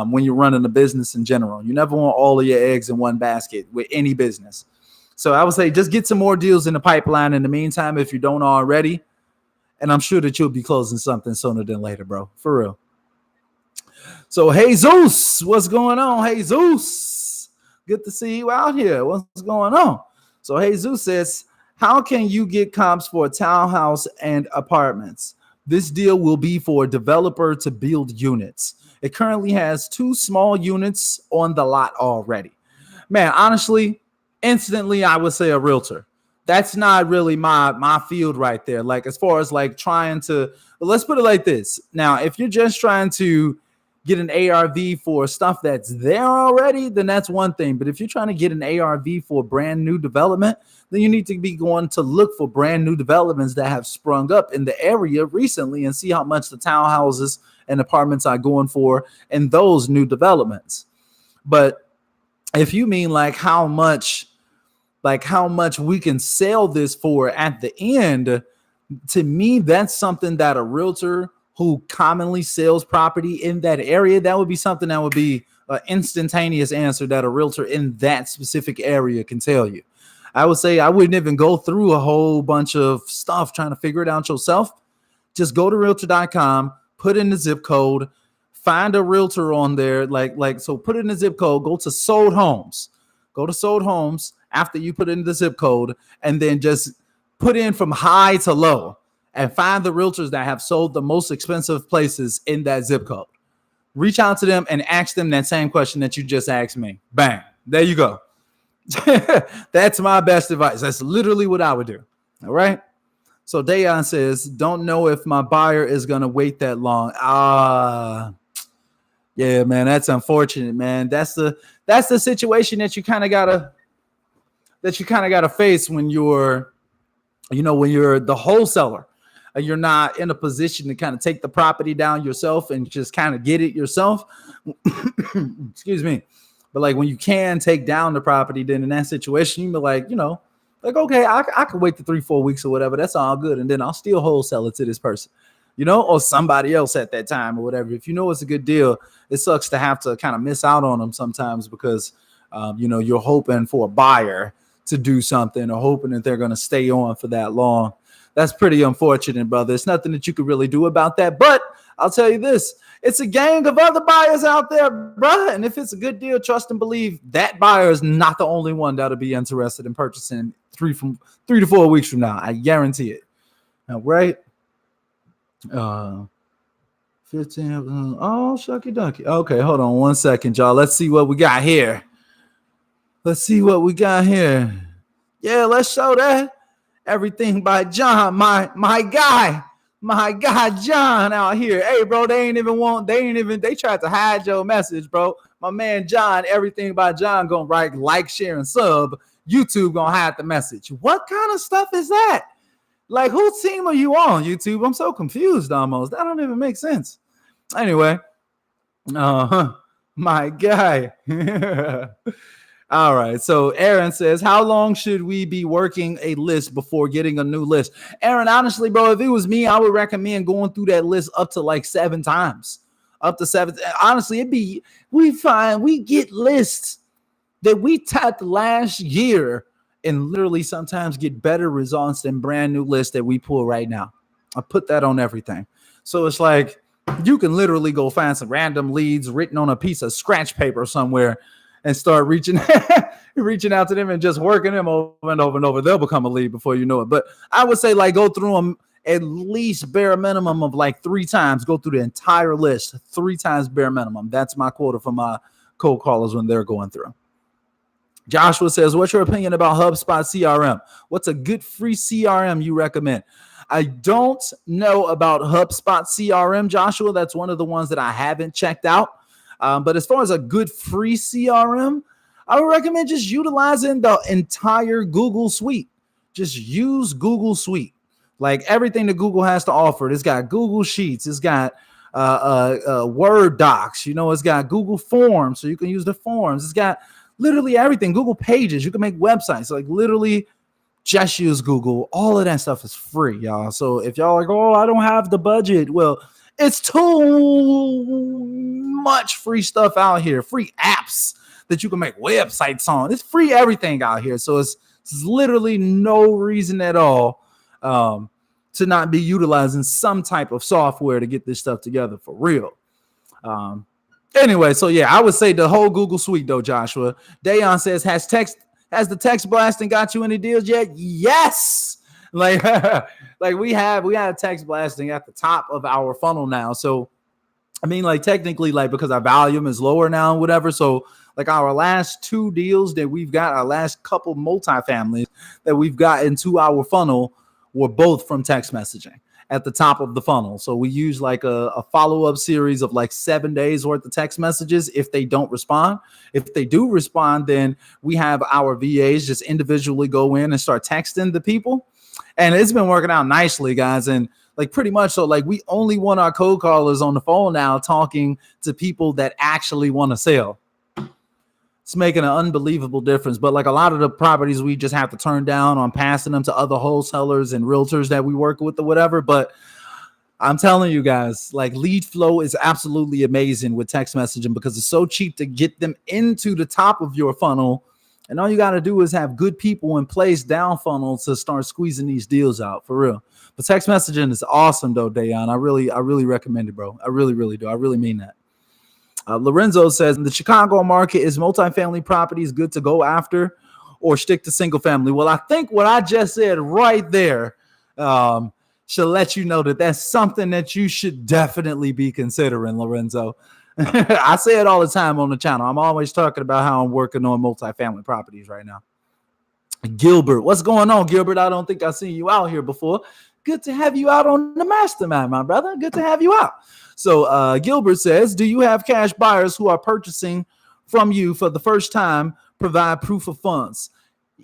when you're running a business in general. You never want all of your eggs in one basket with any business. So I would say just get some more deals in the pipeline in the meantime if you don't already. And I'm sure that you'll be closing something sooner than later, bro. For real. So, Jesus, what's going on? Jesus, good to see you out here. What's going on? So, Jesus says, how can you get comps for a townhouse and apartments? This deal will be for a developer to build units. It currently has 2 small units on the lot already. Man, honestly, instantly, I would say a realtor. That's not really my field right there. Like as far as like trying to, let's put it like this. Now, if you're just trying to get an ARV for stuff that's there already, then that's one thing. But if you're trying to get an ARV for brand new development, then you need to be going to look for brand new developments that have sprung up in the area recently and see how much the townhouses and apartments are going for in those new developments. But if you mean like how much we can sell this for at the end, to me, that's something that a realtor who commonly sells property in that area, that would be something that would be an instantaneous answer that a realtor in that specific area can tell you. I would say I wouldn't even go through a whole bunch of stuff trying to figure it out yourself. Just go to realtor.com, put in the zip code, find a realtor on there. So put in the zip code, go to sold homes. Go to sold homes after you put in the zip code, and then just put in from high to low. and find the realtors that have sold the most expensive places in that zip code. Reach out to them and ask them that same question that you just asked me. Bang. There you go. That's my best advice. That's literally what I would do. All right. So Dayon says, don't know if my buyer is going to wait that long. Yeah, man, that's unfortunate, man. That's the situation that you kind of gotta face when you're the wholesaler. You're not in a position to kind of take the property down yourself and just kind of get it yourself. Excuse me. But like when you can take down the property, then in that situation, you be like, okay, I could wait the 3-4 weeks or whatever. That's all good. And then I'll still wholesale it to this person, or somebody else at that time or whatever. If you know it's a good deal, it sucks to have to kind of miss out on them sometimes because, you're hoping for a buyer to do something or hoping that they're going to stay on for that long. That's pretty unfortunate, brother. There's nothing that you could really do about that. But I'll tell you this, it's a gang of other buyers out there, brother. And if it's a good deal, trust and believe that buyer is not the only one that'll be interested in purchasing 3 to 4 weeks from now. I guarantee it. All right. 15. Oh, shucky ducky. Okay, hold on 1 second, y'all. Let's see what we got here. Yeah, let's show that. Everything by John, my guy John out here. Hey, bro, they tried to hide your message, bro. My man John, everything by John gonna write like, share, and sub. YouTube gonna hide the message. What kind of stuff is that? Like, whose team are you on, YouTube? I'm so confused almost. That don't even make sense. Anyway, my guy. All right. So Aaron says, how long should we be working a list before getting a new list? Aaron, honestly, bro, if it was me, I would recommend going through that list up to like 7 times. Up to 7. Honestly, we get lists that we tapped last year and literally sometimes get better results than brand new lists that we pull right now. I put that on everything. So it's like you can literally go find some random leads written on a piece of scratch paper somewhere and start reaching out to them and just working them over and over and over. They'll become a lead before you know it. But I would say like go through them at least bare minimum of like 3 times. Go through the entire list 3 times bare minimum. That's my quota for my cold callers when they're going through. Joshua says, what's your opinion about HubSpot CRM? What's a good free CRM you recommend? I don't know about HubSpot CRM, Joshua. That's one of the ones that I haven't checked out. But as far as a good free CRM, I would recommend just utilizing the entire Google suite. Just use Google Suite. Like everything that Google has to offer. It's got Google Sheets. It's got Word docs. It's got Google Forms, so you can use the forms. It's got literally everything. Google Pages. You can make websites. Like literally just use Google. All of that stuff is free, y'all. So if y'all are like, oh, I don't have the budget. Well, it's too much free stuff out here. Free apps that you can make websites on. It's free everything out here. So it's literally no reason at all to not be utilizing some type of software to get this stuff together for real. Anyway, so yeah, I would say the whole Google suite though, Joshua. Dayon says, has the text blasting got you any deals yet? Yes. Like we have text blasting at the top of our funnel now. So I mean, like technically, like because our volume is lower now and whatever. So like our last 2 deals that we've got, our last couple multifamilies that we've got into our funnel were both from text messaging at the top of the funnel. So we use like a follow-up series of like 7 days worth of text messages if they don't respond. If they do respond, then we have our VAs just individually go in and start texting the people. And it's been working out nicely, guys. And like pretty much so like we only want our cold callers on the phone now talking to people that actually want to sell. It's making an unbelievable difference. But like a lot of the properties we just have to turn down on passing them to other wholesalers and realtors that we work with or whatever. But I'm telling you guys, like lead flow is absolutely amazing with text messaging because it's so cheap to get them into the top of your funnel. And all you got to do is have good people in place down funnel to start squeezing these deals out for real. But text messaging is awesome though, Dayon. I really recommend it, bro. I really do. I really mean that. Lorenzo says, in the Chicago market, is multifamily properties good to go after or stick to single family? Well, I think what I just said right there should let you know that that's something that you should definitely be considering, Lorenzo. I say it all the time on the channel. I'm always talking about how I'm working on multifamily properties right now. Gilbert, what's going on, Gilbert? I don't think I've seen you out here before. Good to have you out on the Mastermind, my brother. Good to have you out. So Gilbert says, do you have cash buyers who are purchasing from you for the first time provide proof of funds?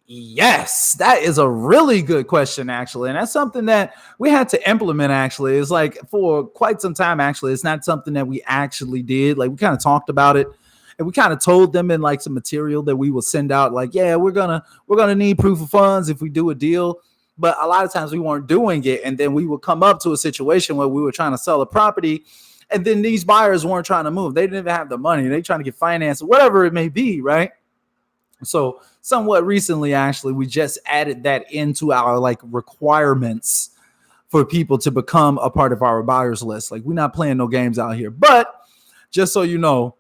Yes, that is a really good question, actually. And that's something that we had to implement, actually. It's like for quite some time, actually. It's not something that we actually did. Like we kind of talked about it. And we kind of told them in like some material that we would send out, like, yeah, we're gonna need proof of funds if we do a deal. But a lot of times we weren't doing it. And then we would come up to a situation where we were trying to sell a property. And then these buyers weren't trying to move. They didn't even have the money. They trying to get financed, whatever it may be, right? So somewhat recently, actually, we just added that into our like requirements for people to become a part of our buyers list. Like we're not playing no games out here. But just so you know,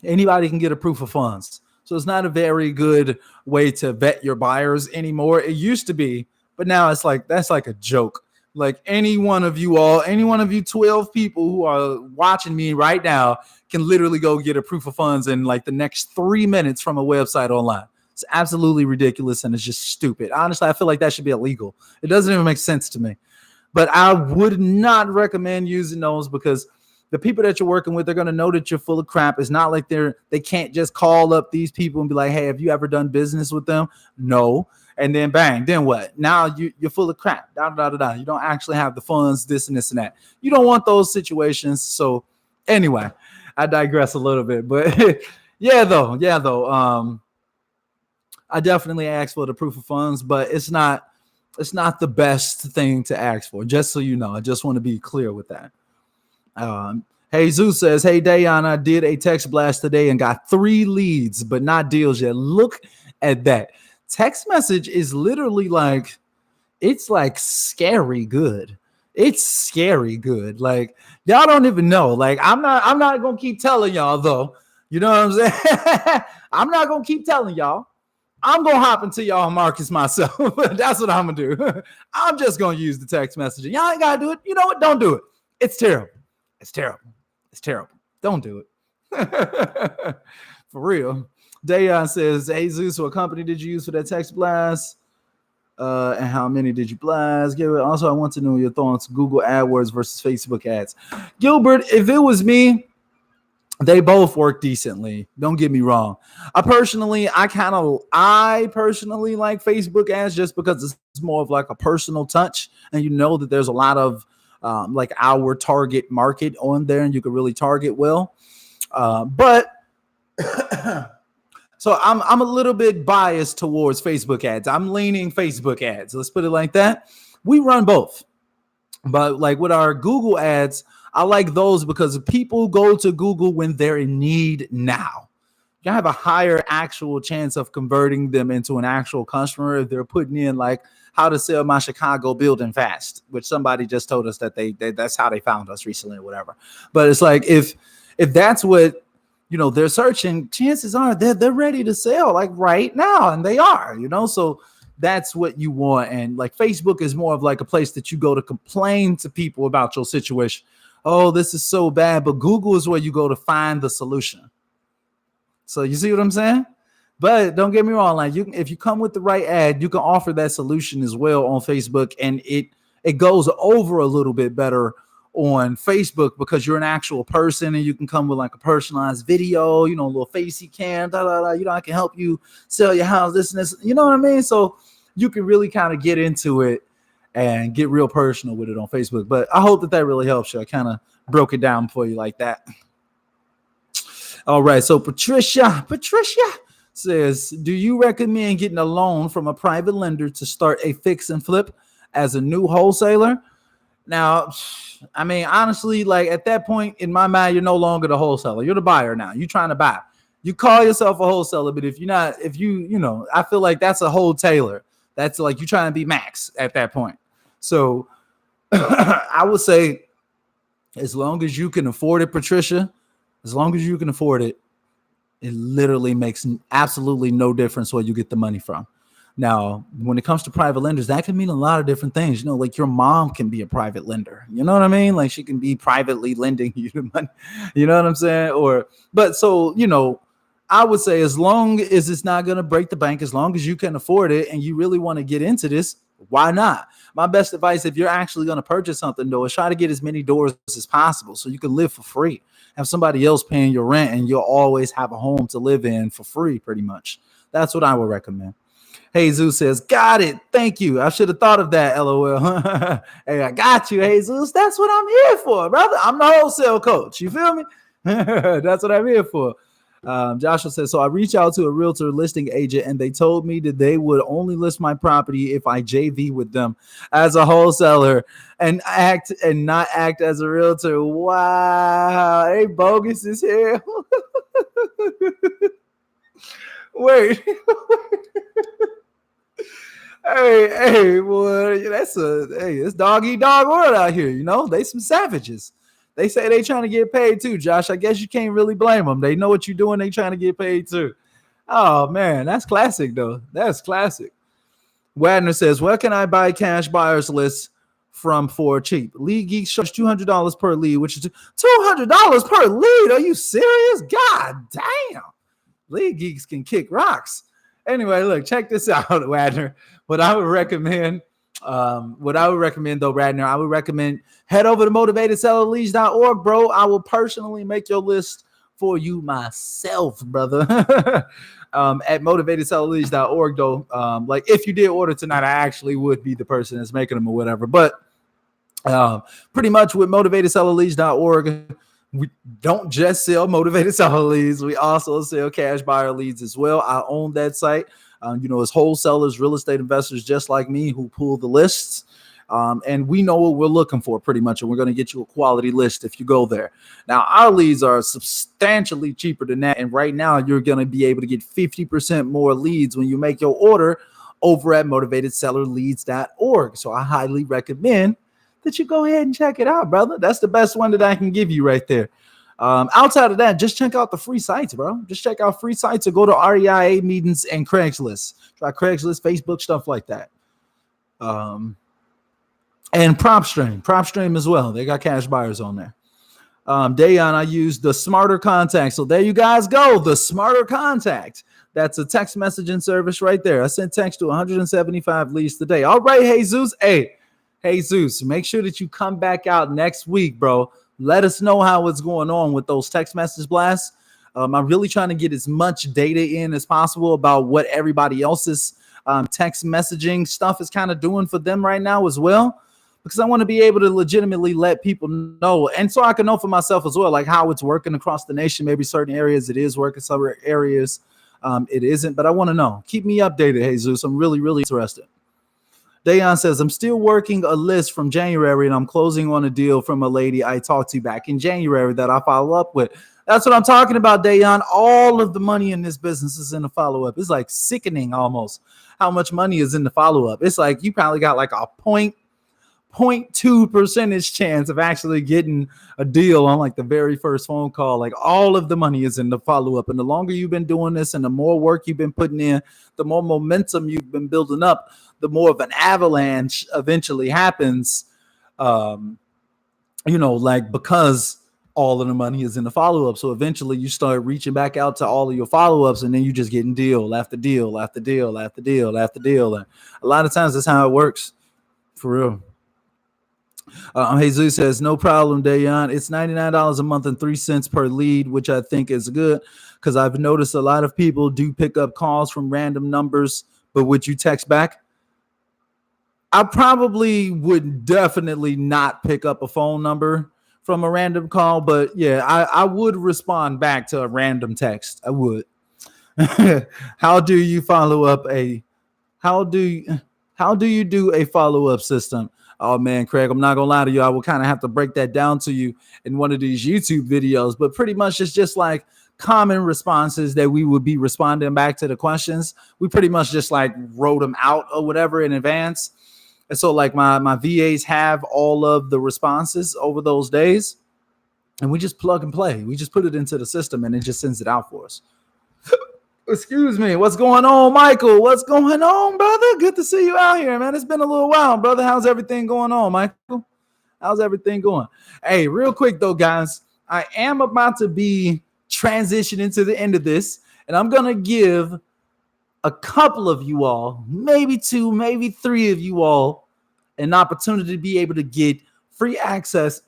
anybody can get a proof of funds. So it's not a very good way to vet your buyers anymore. It used to be, but now it's like, that's like a joke. Like any one of you 12 people who are watching me right now can literally go get a proof of funds in like the next 3 minutes from a website online. It's absolutely ridiculous and it's just stupid. Honestly, I feel like that should be illegal. It doesn't even make sense to me. But I would not recommend using those because the people that you're working with, they're going to know that you're full of crap. It's not like they can't just call up these people and be like, hey, have you ever done business with them? No. And then bang, then what? Now you're full of crap. You don't actually have the funds, this and this and that. You don't want those situations. So anyway, I digress a little bit, but yeah, though. I definitely asked for the proof of funds, but it's not the best thing to ask for. Just so you know, I just want to be clear with that. Hey, Zeus says, hey, Dayon, I did a text blast today and got 3 leads, but not deals yet. Look at that. Text message is literally like, it's like scary good. It's scary good. Like y'all don't even know. Like I'm not going to keep telling y'all though. You know what I'm saying? I'm not going to keep telling y'all. I'm going to hop into y'all markets myself. That's what I'm going to do. I'm just going to use the text messaging. Y'all ain't got to do it. You know what? Don't do it. It's terrible. It's terrible. It's terrible. Don't do it. For real. Dayon says, hey, Zeus, what company did you use for that text blast? And how many did you blast? Also, I want to know your thoughts. Google AdWords versus Facebook ads. Gilbert, if it was me, they both work decently. Don't get me wrong. I personally like Facebook ads just because it's more of like a personal touch. And you know that there's a lot of like our target market on there and you can really target well. But so I'm a little bit biased towards Facebook ads. I'm leaning Facebook ads. Let's put it like that. We run both. But like with our Google ads, I like those because people go to Google when they're in need now. You have a higher actual chance of converting them into an actual customer if they're putting in like how to sell my Chicago building fast, which somebody just told us that that's how they found us recently or whatever. But it's like if that's what they're searching, chances are they're ready to sell like right now, and they are, so that's what you want. And like Facebook is more of like a place that you go to complain to people about your situation. Oh, this is so bad. But Google is where you go to find the solution. So you see what I'm saying? But don't get me wrong, like if you come with the right ad, you can offer that solution as well on Facebook, and it goes over a little bit better on Facebook because you're an actual person and you can come with like a personalized video, a little facey cam, I can help you sell your house, this and this, you know what I mean? So you can really kind of get into it and get real personal with it on Facebook. But I hope that really helps you. I kind of broke it down for you like that. All right. So Patricia says, do you recommend getting a loan from a private lender to start a fix and flip as a new wholesaler? Now, I mean, honestly, like at that point in my mind, you're no longer the wholesaler. You're the buyer now. You're trying to buy. You call yourself a wholesaler, but if I feel like that's a wholesaler. That's like you trying to be Max at that point. So I would say as long as you can afford it, Patricia, as long as you can afford it, it literally makes absolutely no difference where you get the money from. Now, when it comes to private lenders, that can mean a lot of different things. Like your mom can be a private lender. You know what I mean? Like she can be privately lending you the money. You know what I'm saying? I would say as long as it's not going to break the bank, as long as you can afford it and you really want to get into this, why not? My best advice, if you're actually going to purchase something, though, is try to get as many doors as possible so you can live for free. Have somebody else paying your rent and you'll always have a home to live in for free, pretty much. That's what I would recommend. Jesus says, got it. Thank you. I should have thought of that, LOL. Hey, I got you, Jesus. That's what I'm here for, brother. I'm the wholesale coach. You feel me? That's what I'm here for. Joshua says, so I reached out to a realtor listing agent and they told me that they would only list my property if I JV with them as a wholesaler and not act as a realtor. Wow. Hey, bogus is here. Wait. Hey, boy, it's dog eat dog world out here. They some savages. They say they trying to get paid too, Josh. I guess you can't really blame them. They know what you're doing. They trying to get paid too. Oh, man, that's classic, though. That's classic. Wadner says, where can I buy cash buyers lists from for cheap? Lead Geeks charge $200 per lead, which is $200 per lead. Are you serious? God damn. Lead Geeks can kick rocks. Anyway, look, check this out, Wadner. What I would recommend, though, Radner, I would recommend head over to motivatedsellerleads.org, bro. I will personally make your list for you myself, brother. At motivatedsellerleads.org, though, like if you did order tonight, I actually would be the person that's making them or whatever. But pretty much with motivatedsellerleads.org, we don't just sell motivated seller leads. We also sell cash buyer leads as well. I own that site. It's wholesalers, real estate investors just like me who pull the lists. And we know what we're looking for pretty much. And we're going to get you a quality list if you go there. Now, our leads are substantially cheaper than that. And right now, you're going to be able to get 50% more leads when you make your order over at motivatedsellerleads.org. So I highly recommend that you go ahead and check it out, brother. That's the best one that I can give you right there. Outside of that, just check out the free sites, bro. Just check out free sites or go to REIA meetings and Craigslist. Try Craigslist, Facebook, stuff like that. And Propstream as well. They got cash buyers on there. Dayon, I use the Smarter Contact. So there you guys go. The Smarter Contact. That's a text messaging service right there. I sent text to 175 leads today. All right, Jesus. Hey, Zeus, make sure that you come back out next week, bro. Let us know how it's going on with those text message blasts. I'm really trying to get as much data in as possible about what everybody else's text messaging stuff is kind of doing for them right now as well, because I want to be able to legitimately let people know. And so I can know for myself as well, like how it's working across the nation. Maybe certain areas it is working, some areas it isn't. But I want to know. Keep me updated, Jesus. I'm really, really interested. Dayon says, I'm still working a list from January and I'm closing on a deal from a lady I talked to back in January that I follow up with. That's what I'm talking about, Dayon. All of the money in this business is in the follow-up. It's like sickening almost how much money is in the follow-up. It's like you probably got like a 0.2% chance of actually getting a deal on like the very first phone call. Like all of the money is in the follow-up. And the longer you've been doing this and the more work you've been putting in, the more momentum you've been building up, the more of an avalanche eventually happens, because all of the money is in the follow-up. So eventually you start reaching back out to all of your follow-ups and then you just getting deal after deal after deal after deal after deal. And a lot of times that's how it works, for real. Jesus says, no problem, Dayon. It's $99 a month and 3 cents per lead, which I think is good because I've noticed a lot of people do pick up calls from random numbers, but would you text back? I probably would definitely not pick up a phone number from a random call, but yeah, I would respond back to a random text. I would. How do you follow up how do you do a follow-up system? Oh man, Craig, I'm not gonna lie to you. I will kind of have to break that down to you in one of these YouTube videos, but pretty much it's just like common responses that we would be responding back to the questions. We pretty much just like wrote them out or whatever in advance. And so like my VAs have all of the responses over those days and we just plug and play. We just put it into the system and it just sends it out for us. Excuse me. What's going on, Michael? What's going on, brother? Good to see you out here, man. It's been a little while, brother. How's everything going on, Michael? How's everything going? Hey, real quick though, guys, I am about to be transitioning to the end of this, and I'm gonna give a couple of you all, maybe two, maybe three of you all, an opportunity to be able to get free access.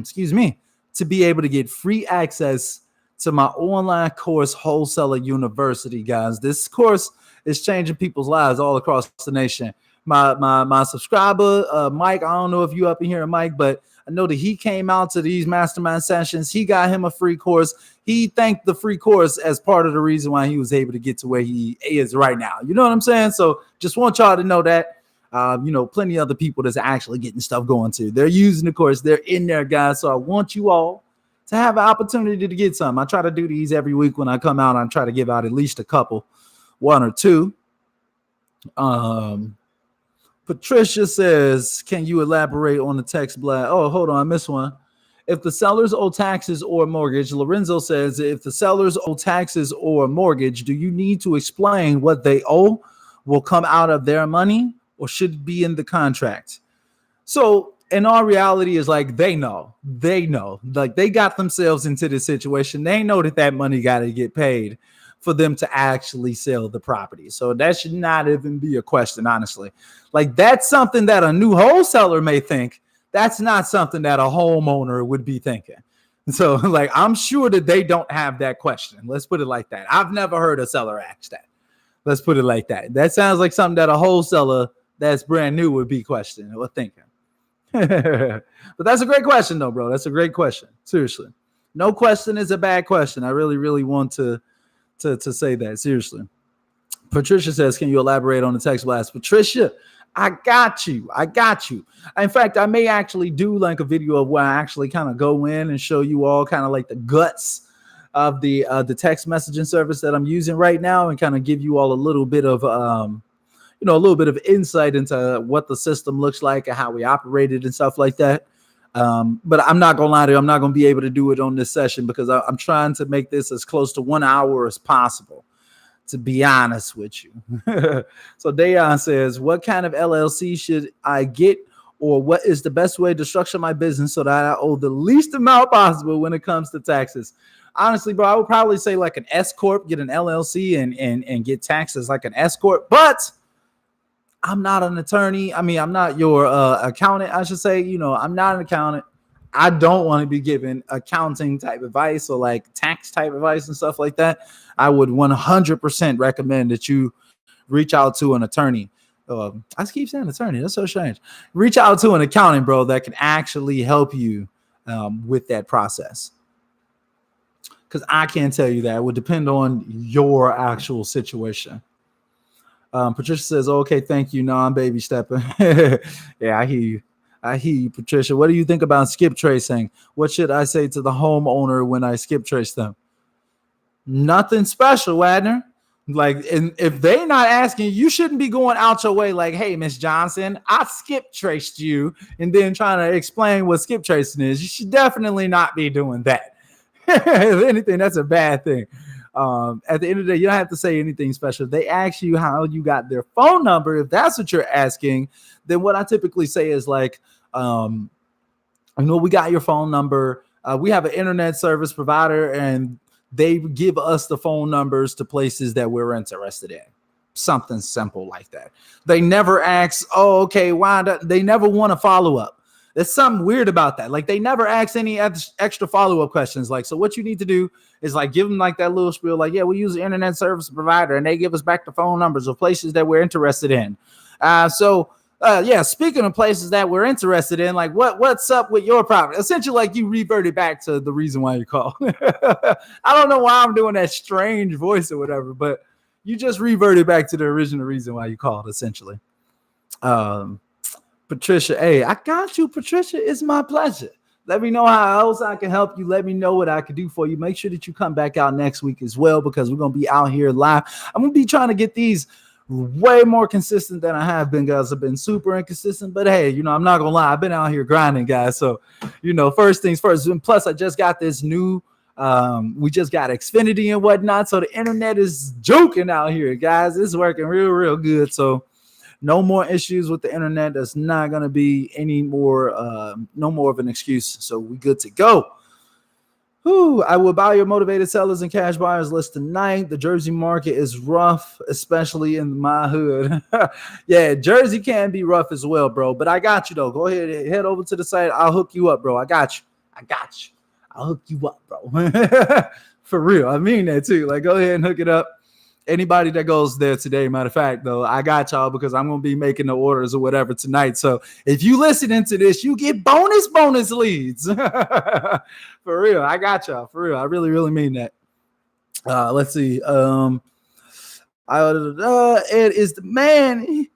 Excuse me, to be able to get free access to my online course, Wholesaler University, guys. This course is changing people's lives all across the nation. My subscriber, Mike, I don't know if you up in here, Mike, but I know that he came out to these mastermind sessions. He got him a free course. He thanked the free course as part of the reason why he was able to get to where he is right now. You know what I'm saying? So just want y'all to know that. Plenty of other people that's actually getting stuff going too. They're using the course. They're in there, guys. So I want you all to have an opportunity to get some. I try to do these every week when I come out. I try to give out at least a couple, one or two. Patricia says, can you elaborate on the text blast? Oh, hold on, I missed one. If the sellers owe taxes or mortgage, Lorenzo says, if the sellers owe taxes or mortgage, do you need to explain what they owe will come out of their money or should be in the contract? So in all reality is like, they know, like they got themselves into this situation. They know that money got to get paid for them to actually sell the property. So that should not even be a question, honestly. Like that's something that a new wholesaler may think. That's not something that a homeowner would be thinking. So like, I'm sure that they don't have that question. Let's put it like that. I've never heard a seller ask that. Let's put it like that. That sounds like something that a wholesaler that's brand new would be questioning or thinking. But that's a great question though, bro. That's a great question. Seriously. No question is a bad question. I really, really want to say that. Seriously. Patricia says, can you elaborate on the text blast? Patricia, I got you. In fact, I may actually do like a video of where I actually kind of go in and show you all kind of like the guts of the text messaging service that I'm using right now and kind of give you all a little bit of a little bit of insight into what the system looks like and how we operate it and stuff like that. But I'm not going to lie to you. I'm not going to be able to do it on this session because I'm trying to make this as close to 1 hour as possible, to be honest with you. So Dayon says, what kind of LLC should I get, or what is the best way to structure my business so that I owe the least amount possible when it comes to taxes? Honestly, bro, I would probably say like an S Corp, get an LLC and get taxes like an S Corp. But I'm not an attorney. I mean, I'm not your accountant, I should say. I'm not an accountant. I don't want to be giving accounting type advice or like tax type advice and stuff like that. I would 100% recommend that you reach out to an attorney. I keep saying attorney. That's so strange. Reach out to an accountant, bro, that can actually help you with that process. Because I can't tell you that. It would depend on your actual situation. Patricia says, okay, thank you. No, I'm baby stepping. Yeah, I hear you, Patricia. What do you think about skip tracing? What should I say to the homeowner when I skip trace them? Nothing special, Wadner. Like, and if they're not asking, you shouldn't be going out your way like, hey, Miss Johnson, I skip traced you, and then trying to explain what skip tracing is. You should definitely not be doing that. If anything, that's a bad thing. At the end of the day, you don't have to say anything special. If they ask you how you got their phone number, if that's what you're asking, then what I typically say is like, we got your phone number. We have an internet service provider, and they give us the phone numbers to places that we're interested in. Something simple like that. They never ask, oh, okay, why? They never want to follow up. There's something weird about that. Like they never ask any extra follow-up questions. Like, so what you need to do is like give them like that little spiel. Like, yeah, we use an internet service provider and they give us back the phone numbers of places that we're interested in. Speaking of places that we're interested in, like what's up with your property? Essentially, like you reverted back to the reason why you called. I don't know why I'm doing that strange voice or whatever, but you just reverted back to the original reason why you called, essentially. Patricia, hey, I got you, Patricia. It's my pleasure. Let me know how else I can help you. Let me know what I can do for you. Make sure that you come back out next week as well, because we're going to be out here live. I'm going to be trying to get these way more consistent than I have been, guys. I've been super inconsistent, but hey, I'm not going to lie. I've been out here grinding, guys. So, first things first. And plus, I just got this new We just got Xfinity and whatnot. So the internet is joking out here, guys. It's working real good. So no more issues with the internet. There's not going to be any more, no more of an excuse. So we good to go. Whew, I will buy your motivated sellers and cash buyers list tonight. The Jersey market is rough, especially in my hood. Yeah, Jersey can be rough as well, bro. But I got you, though. Go ahead and head over to the site. I'll hook you up, bro. I got you. I'll hook you up, bro. For real. I mean that, too. Like, go ahead and hook it up. Anybody that goes there today, matter of fact, though, I got y'all because I'm going to be making the orders or whatever tonight. So if you listening to this, you get bonus leads. For real. I got y'all. For real. I really mean that. Let's see. Ed is the man.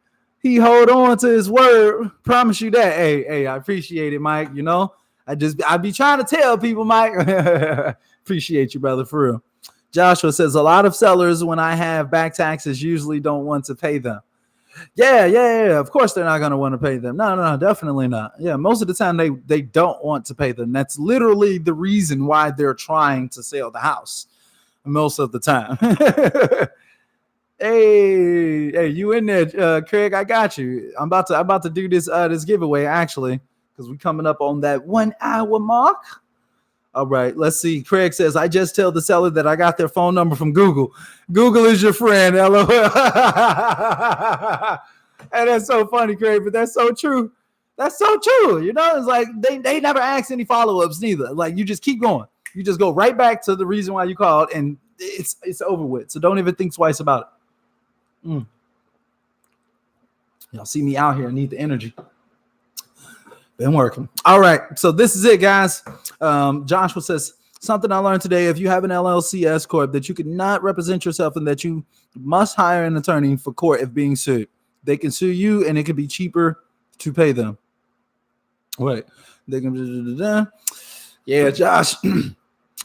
He hold on to his word. Promise you that. Hey, I appreciate it, Mike. You know, I be trying to tell people, Mike. Appreciate you, brother. For real. Joshua says, a lot of sellers, when I have back taxes, usually don't want to pay them. Yeah. Of course, they're not going to want to pay them. No, definitely not. Yeah, most of the time, they don't want to pay them. That's literally the reason why they're trying to sell the house most of the time. Hey, you in there, Craig? I got you. I'm about to do this giveaway, actually, because we're coming up on that 1 hour mark. All right, let's see. Craig says, I just tell the seller that I got their phone number from Google. Google is your friend, LOL. And that's so funny, Craig, but that's so true. That's so true. You know, it's like they never ask any follow-ups neither. Like, you just keep going. You just go right back to the reason why you called, and it's over with. So don't even think twice about it. Y'all see me out here. I need the energy. Been working. All right. So this is it, guys. Joshua says, something I learned today. If you have an LLC S corp, that you cannot represent yourself and that you must hire an attorney for court if being sued. They can sue you and it can be cheaper to pay them. Wait. They can. Yeah, Josh. I'm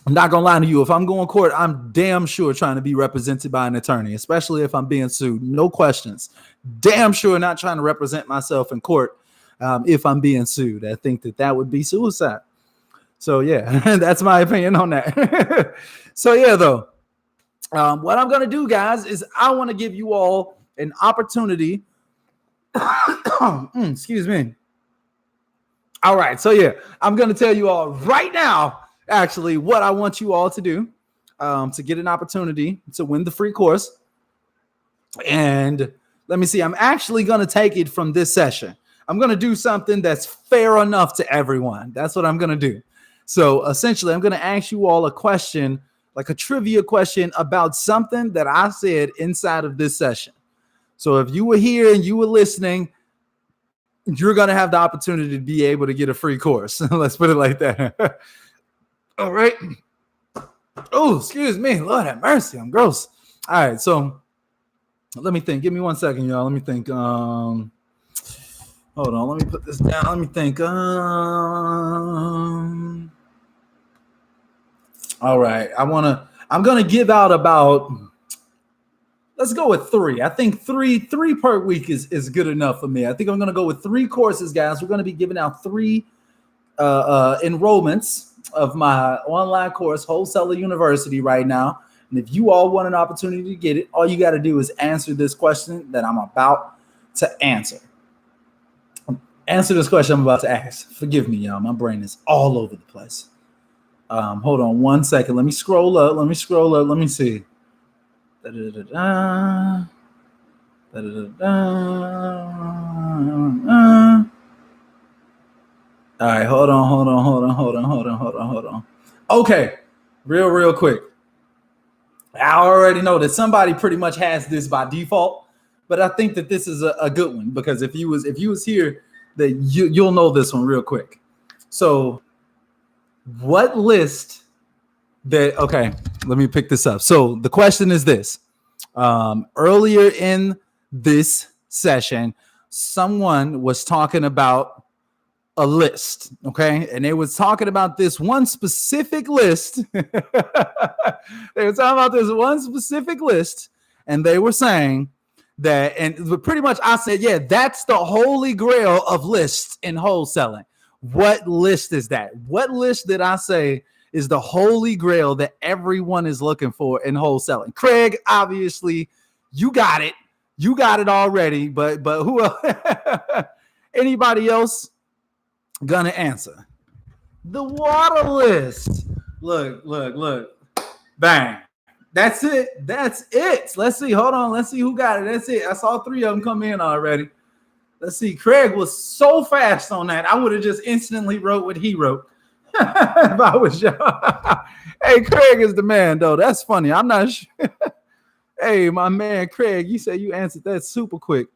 not going to lie to you. If I'm going to court, I'm damn sure trying to be represented by an attorney, especially if I'm being sued. No questions. Damn sure not trying to represent myself in court. If I'm being sued, I think that would be suicide. So yeah, that's my opinion on that. So yeah, though, what I'm going to do, guys, is I want to give you all an opportunity. Excuse me. All right. So yeah, I'm going to tell you all right now, actually, what I want you all to do to get an opportunity to win the free course. And let me see, I'm actually going to take it from this session. I'm going to do something that's fair enough to everyone. That's what I'm going to do. So essentially, I'm going to ask you all a question, like a trivia question about something that I said inside of this session. So if you were here and you were listening, you're going to have the opportunity to be able to get a free course. Let's put it like that. All right. Oh, excuse me. Lord have mercy. I'm gross. All right. So let me think. Give me 1 second, y'all. Let me think. Hold on, let me put this down. Let me think. All right, I'm gonna give out about, let's go with 3. I think three per week is good enough for me. I think I'm gonna go with 3 courses, guys. We're gonna be giving out 3 enrollments of my online course, Wholesaler University, right now. And if you all want an opportunity to get it, all you got to do is answer this question that I'm about to answer. Answer this question I'm about to ask. Forgive me, y'all. My brain is all over the place. Hold on 1 second. Let me scroll up. Let me see. All right, hold on. Okay, real quick. I already know that somebody pretty much has this by default, but I think that this is a good one, because if you was here, that you'll know this one real quick. So what list that, okay, let me pick this up. So the question is this. Earlier in this session, someone was talking about a list, okay? And they was talking about this one specific list. They were talking about this one specific list, and they were saying that, and pretty much I said, yeah, that's the holy grail of lists in wholesaling. What list is that? What list did I say is the holy grail that everyone is looking for in wholesaling. Craig, obviously, you got it. You got it already. But who else? Anybody else gonna answer? The water list. Look. Bang. That's it. Let's see. Hold on. Let's see who got it. That's it. I saw 3 of them come in already. Let's see. Craig was so fast on that. I would have just instantly wrote what he wrote. If I was y'all. Hey, Craig is the man, though. That's funny. I'm not sure. Hey, my man, Craig, you said you answered that super quick.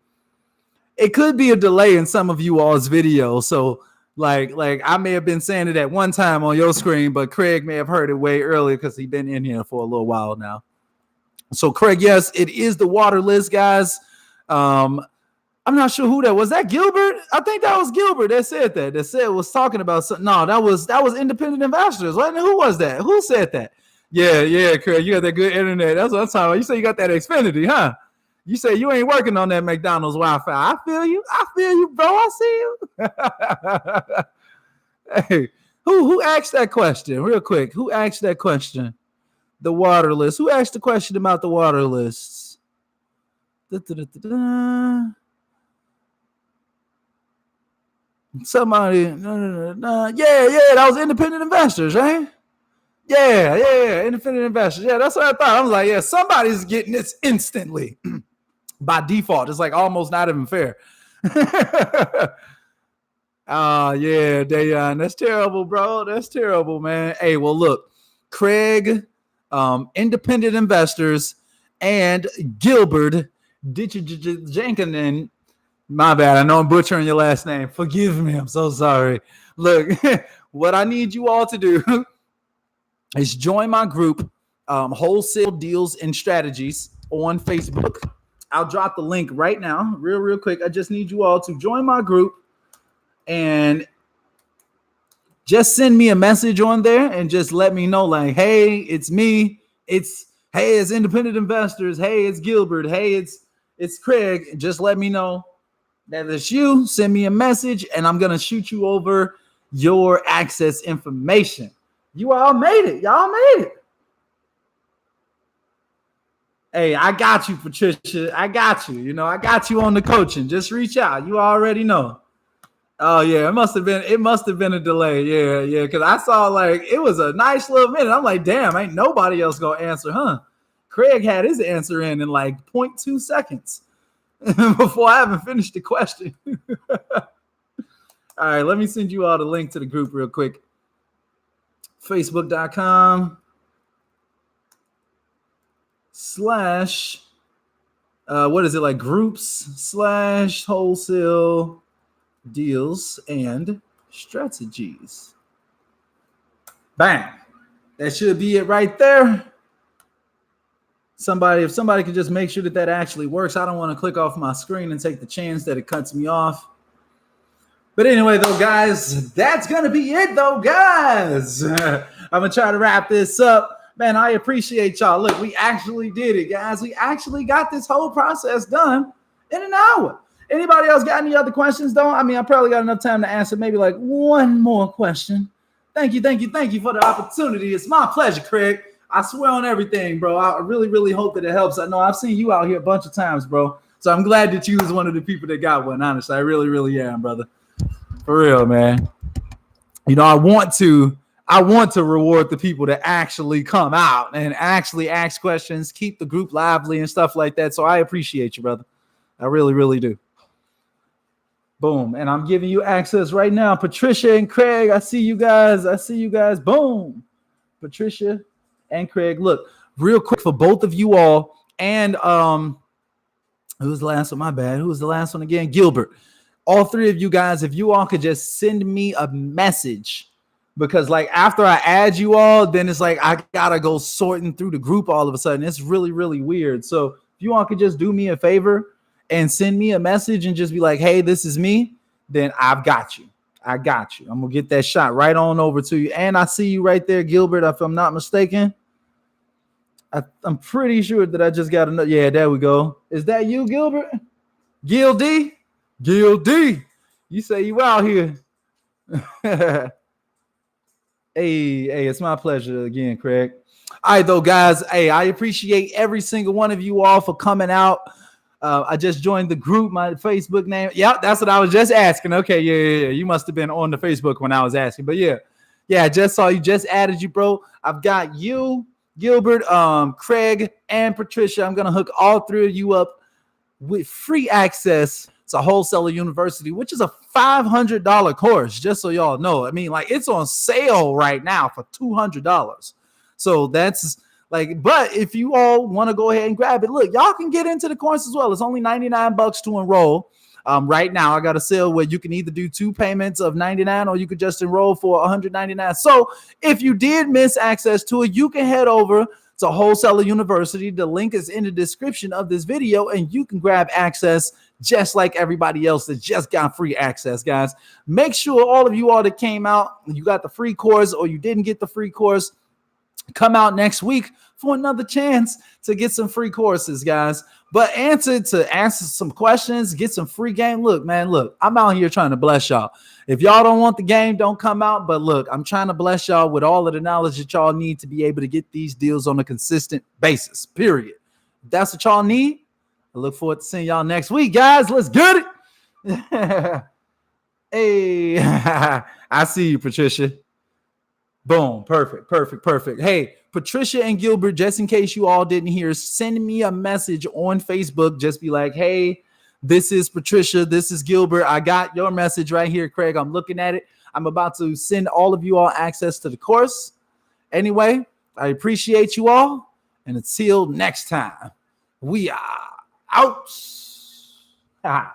It could be a delay in some of you all's videos. So, like I may have been saying it at one time on your screen, but Craig may have heard it way earlier because he's been in here for a little while now. So, Craig, yes, it is the water list, guys. I'm not sure who that was. That Gilbert? I think that was Gilbert that said that. That said was talking about something. No, that was independent investors. Who was that? Who said that? Yeah, Craig, you got that good internet. That's what I'm talking about. You say you got that Xfinity, huh? You say you ain't working on that McDonald's Wi-Fi. I feel you, bro. I see you. Hey, who asked that question? Real quick, who asked that question? The water list. Who asked the question about the water lists? Somebody. No. Yeah, that was independent investors, right? Yeah, independent investors. Yeah, that's what I thought. I was like, yeah, somebody's getting this instantly by default. It's like almost not even fair. Yeah, Dayon. That's terrible, bro. That's terrible, man. Hey, well, look, Craig, independent investors, and Gilbert Jenkins. My bad. I know I'm butchering your last name. Forgive me. I'm so sorry. Look, what I need you all to do is join my group, Wholesale Deals and Strategies on Facebook. I'll drop the link right now, real quick. I just need you all to join my group and just send me a message on there and just let me know, like, hey, it's me. It's independent investors. Hey, it's Gilbert. Hey, it's Craig. Just let me know that it's you. Send me a message and I'm going to shoot you over your access information. You all made it. Y'all made it. Hey, I got you, Patricia. I got you. You know, I got you on the coaching. Just reach out. You already know. Oh, yeah. It must have been a delay. Yeah. Because I saw like it was a nice little minute. I'm like, damn, ain't nobody else gonna answer, huh? Craig had his answer in like 0.2 seconds before I even finished the question. All right, let me send you all the link to the group real quick. Facebook.com/ what is it, like groups / wholesale deals and strategies. Bang. That should be it right there. If somebody can just make sure that actually works. I don't want to click off my screen and take the chance that it cuts me off. But anyway, though, guys, that's going to be it, though, guys. I'm going to try to wrap this up. Man, I appreciate y'all. Look, we actually did it, guys. We actually got this whole process done in an hour. Anybody else got any other questions, though? I mean, I probably got enough time to answer maybe like one more question. Thank you for the opportunity. It's my pleasure, Craig. I swear on everything, bro. I really hope that it helps. I know I've seen you out here a bunch of times, bro. So I'm glad that you was one of the people that got one, honestly. I really am, brother. For real, man. You know, I want to reward the people that actually come out and actually ask questions, keep the group lively and stuff like that. So I appreciate you, brother. I really do. Boom. And I'm giving you access right now. Patricia and Craig, I see you guys. Boom. Patricia and Craig. Look, real quick for both of you all. And who's the last one? My bad. Who's the last one again? Gilbert. All 3 of you guys, if you all could just send me a message, because like after I add you all, then it's like I gotta go sorting through the group all of a sudden. It's really weird. So if you all could just do me a favor and send me a message and just be like, hey, this is me, then I've got you. I got you. I'm gonna get that shot right on over to you. And I see you right there, Gilbert, if I'm not mistaken. I'm pretty sure that I just got another. Yeah, there we go. Is that you, Gilbert? Gil D? You say you out here. Hey, it's my pleasure again, Craig. All right, though, guys. Hey, I appreciate every single one of you all for coming out. I just joined the group, my Facebook name. Yeah, that's what I was just asking. Okay, yeah. You must have been on the Facebook when I was asking. But yeah, I just saw you, just added you, bro. I've got you, Gilbert, Craig, and Patricia. I'm gonna hook all three of you up with free access to Wholesaler University, which is a $500 course, just so y'all know. I mean, like, it's on sale right now for $200. So that's like, but if you all want to go ahead and grab it, look, y'all can get into the course as well. It's only $99 to enroll. Right now, I got a sale where you can either do 2 payments of $99 or you could just enroll for $199. So if you did miss access to it, you can head over to Wholesaler University. The link is in the description of this video, and you can grab access just like everybody else that just got free access, guys. Make sure all of you all that came out, you got the free course or you didn't get the free course, come out next week for another chance to get some free courses, guys. But answer some questions, get some free game. Look, man, I'm out here trying to bless y'all. If y'all don't want the game, don't come out. But look, I'm trying to bless y'all with all of the knowledge that y'all need to be able to get these deals on a consistent basis, period. If that's what y'all need, I look forward to seeing y'all next week, guys. Let's get it. Hey, I see you, Patricia. Boom. Perfect. Hey, Patricia and Gilbert, just in case you all didn't hear, send me a message on Facebook. Just be like, hey, this is Patricia. This is Gilbert. I got your message right here, Craig. I'm looking at it. I'm about to send all of you all access to the course. Anyway, I appreciate you all. And until next time, we are out. I'm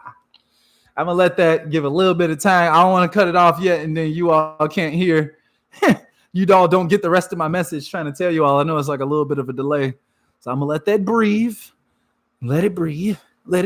going to let that give a little bit of time. I don't want to cut it off yet, and then you all can't hear. You all don't get the rest of my message trying to tell you all. I know it's like a little bit of a delay. So I'm going to let that breathe. Let it breathe. All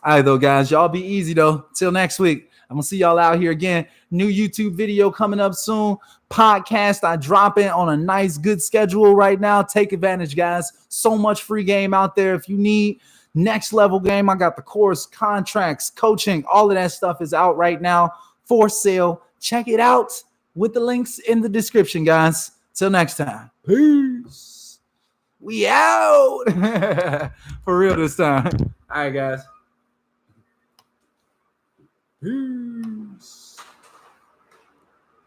right, though, guys. Y'all be easy, though. Till next week. I'm going to see y'all out here again. New YouTube video coming up soon. Podcast I drop in on a nice, good schedule right now. Take advantage, guys. So much free game out there. If you need next level game, I got the course, contracts, coaching. All of that stuff is out right now for sale. Check it out with the links in the description, guys. Till next time. Peace. We out. For real this time. All right, guys. Peace.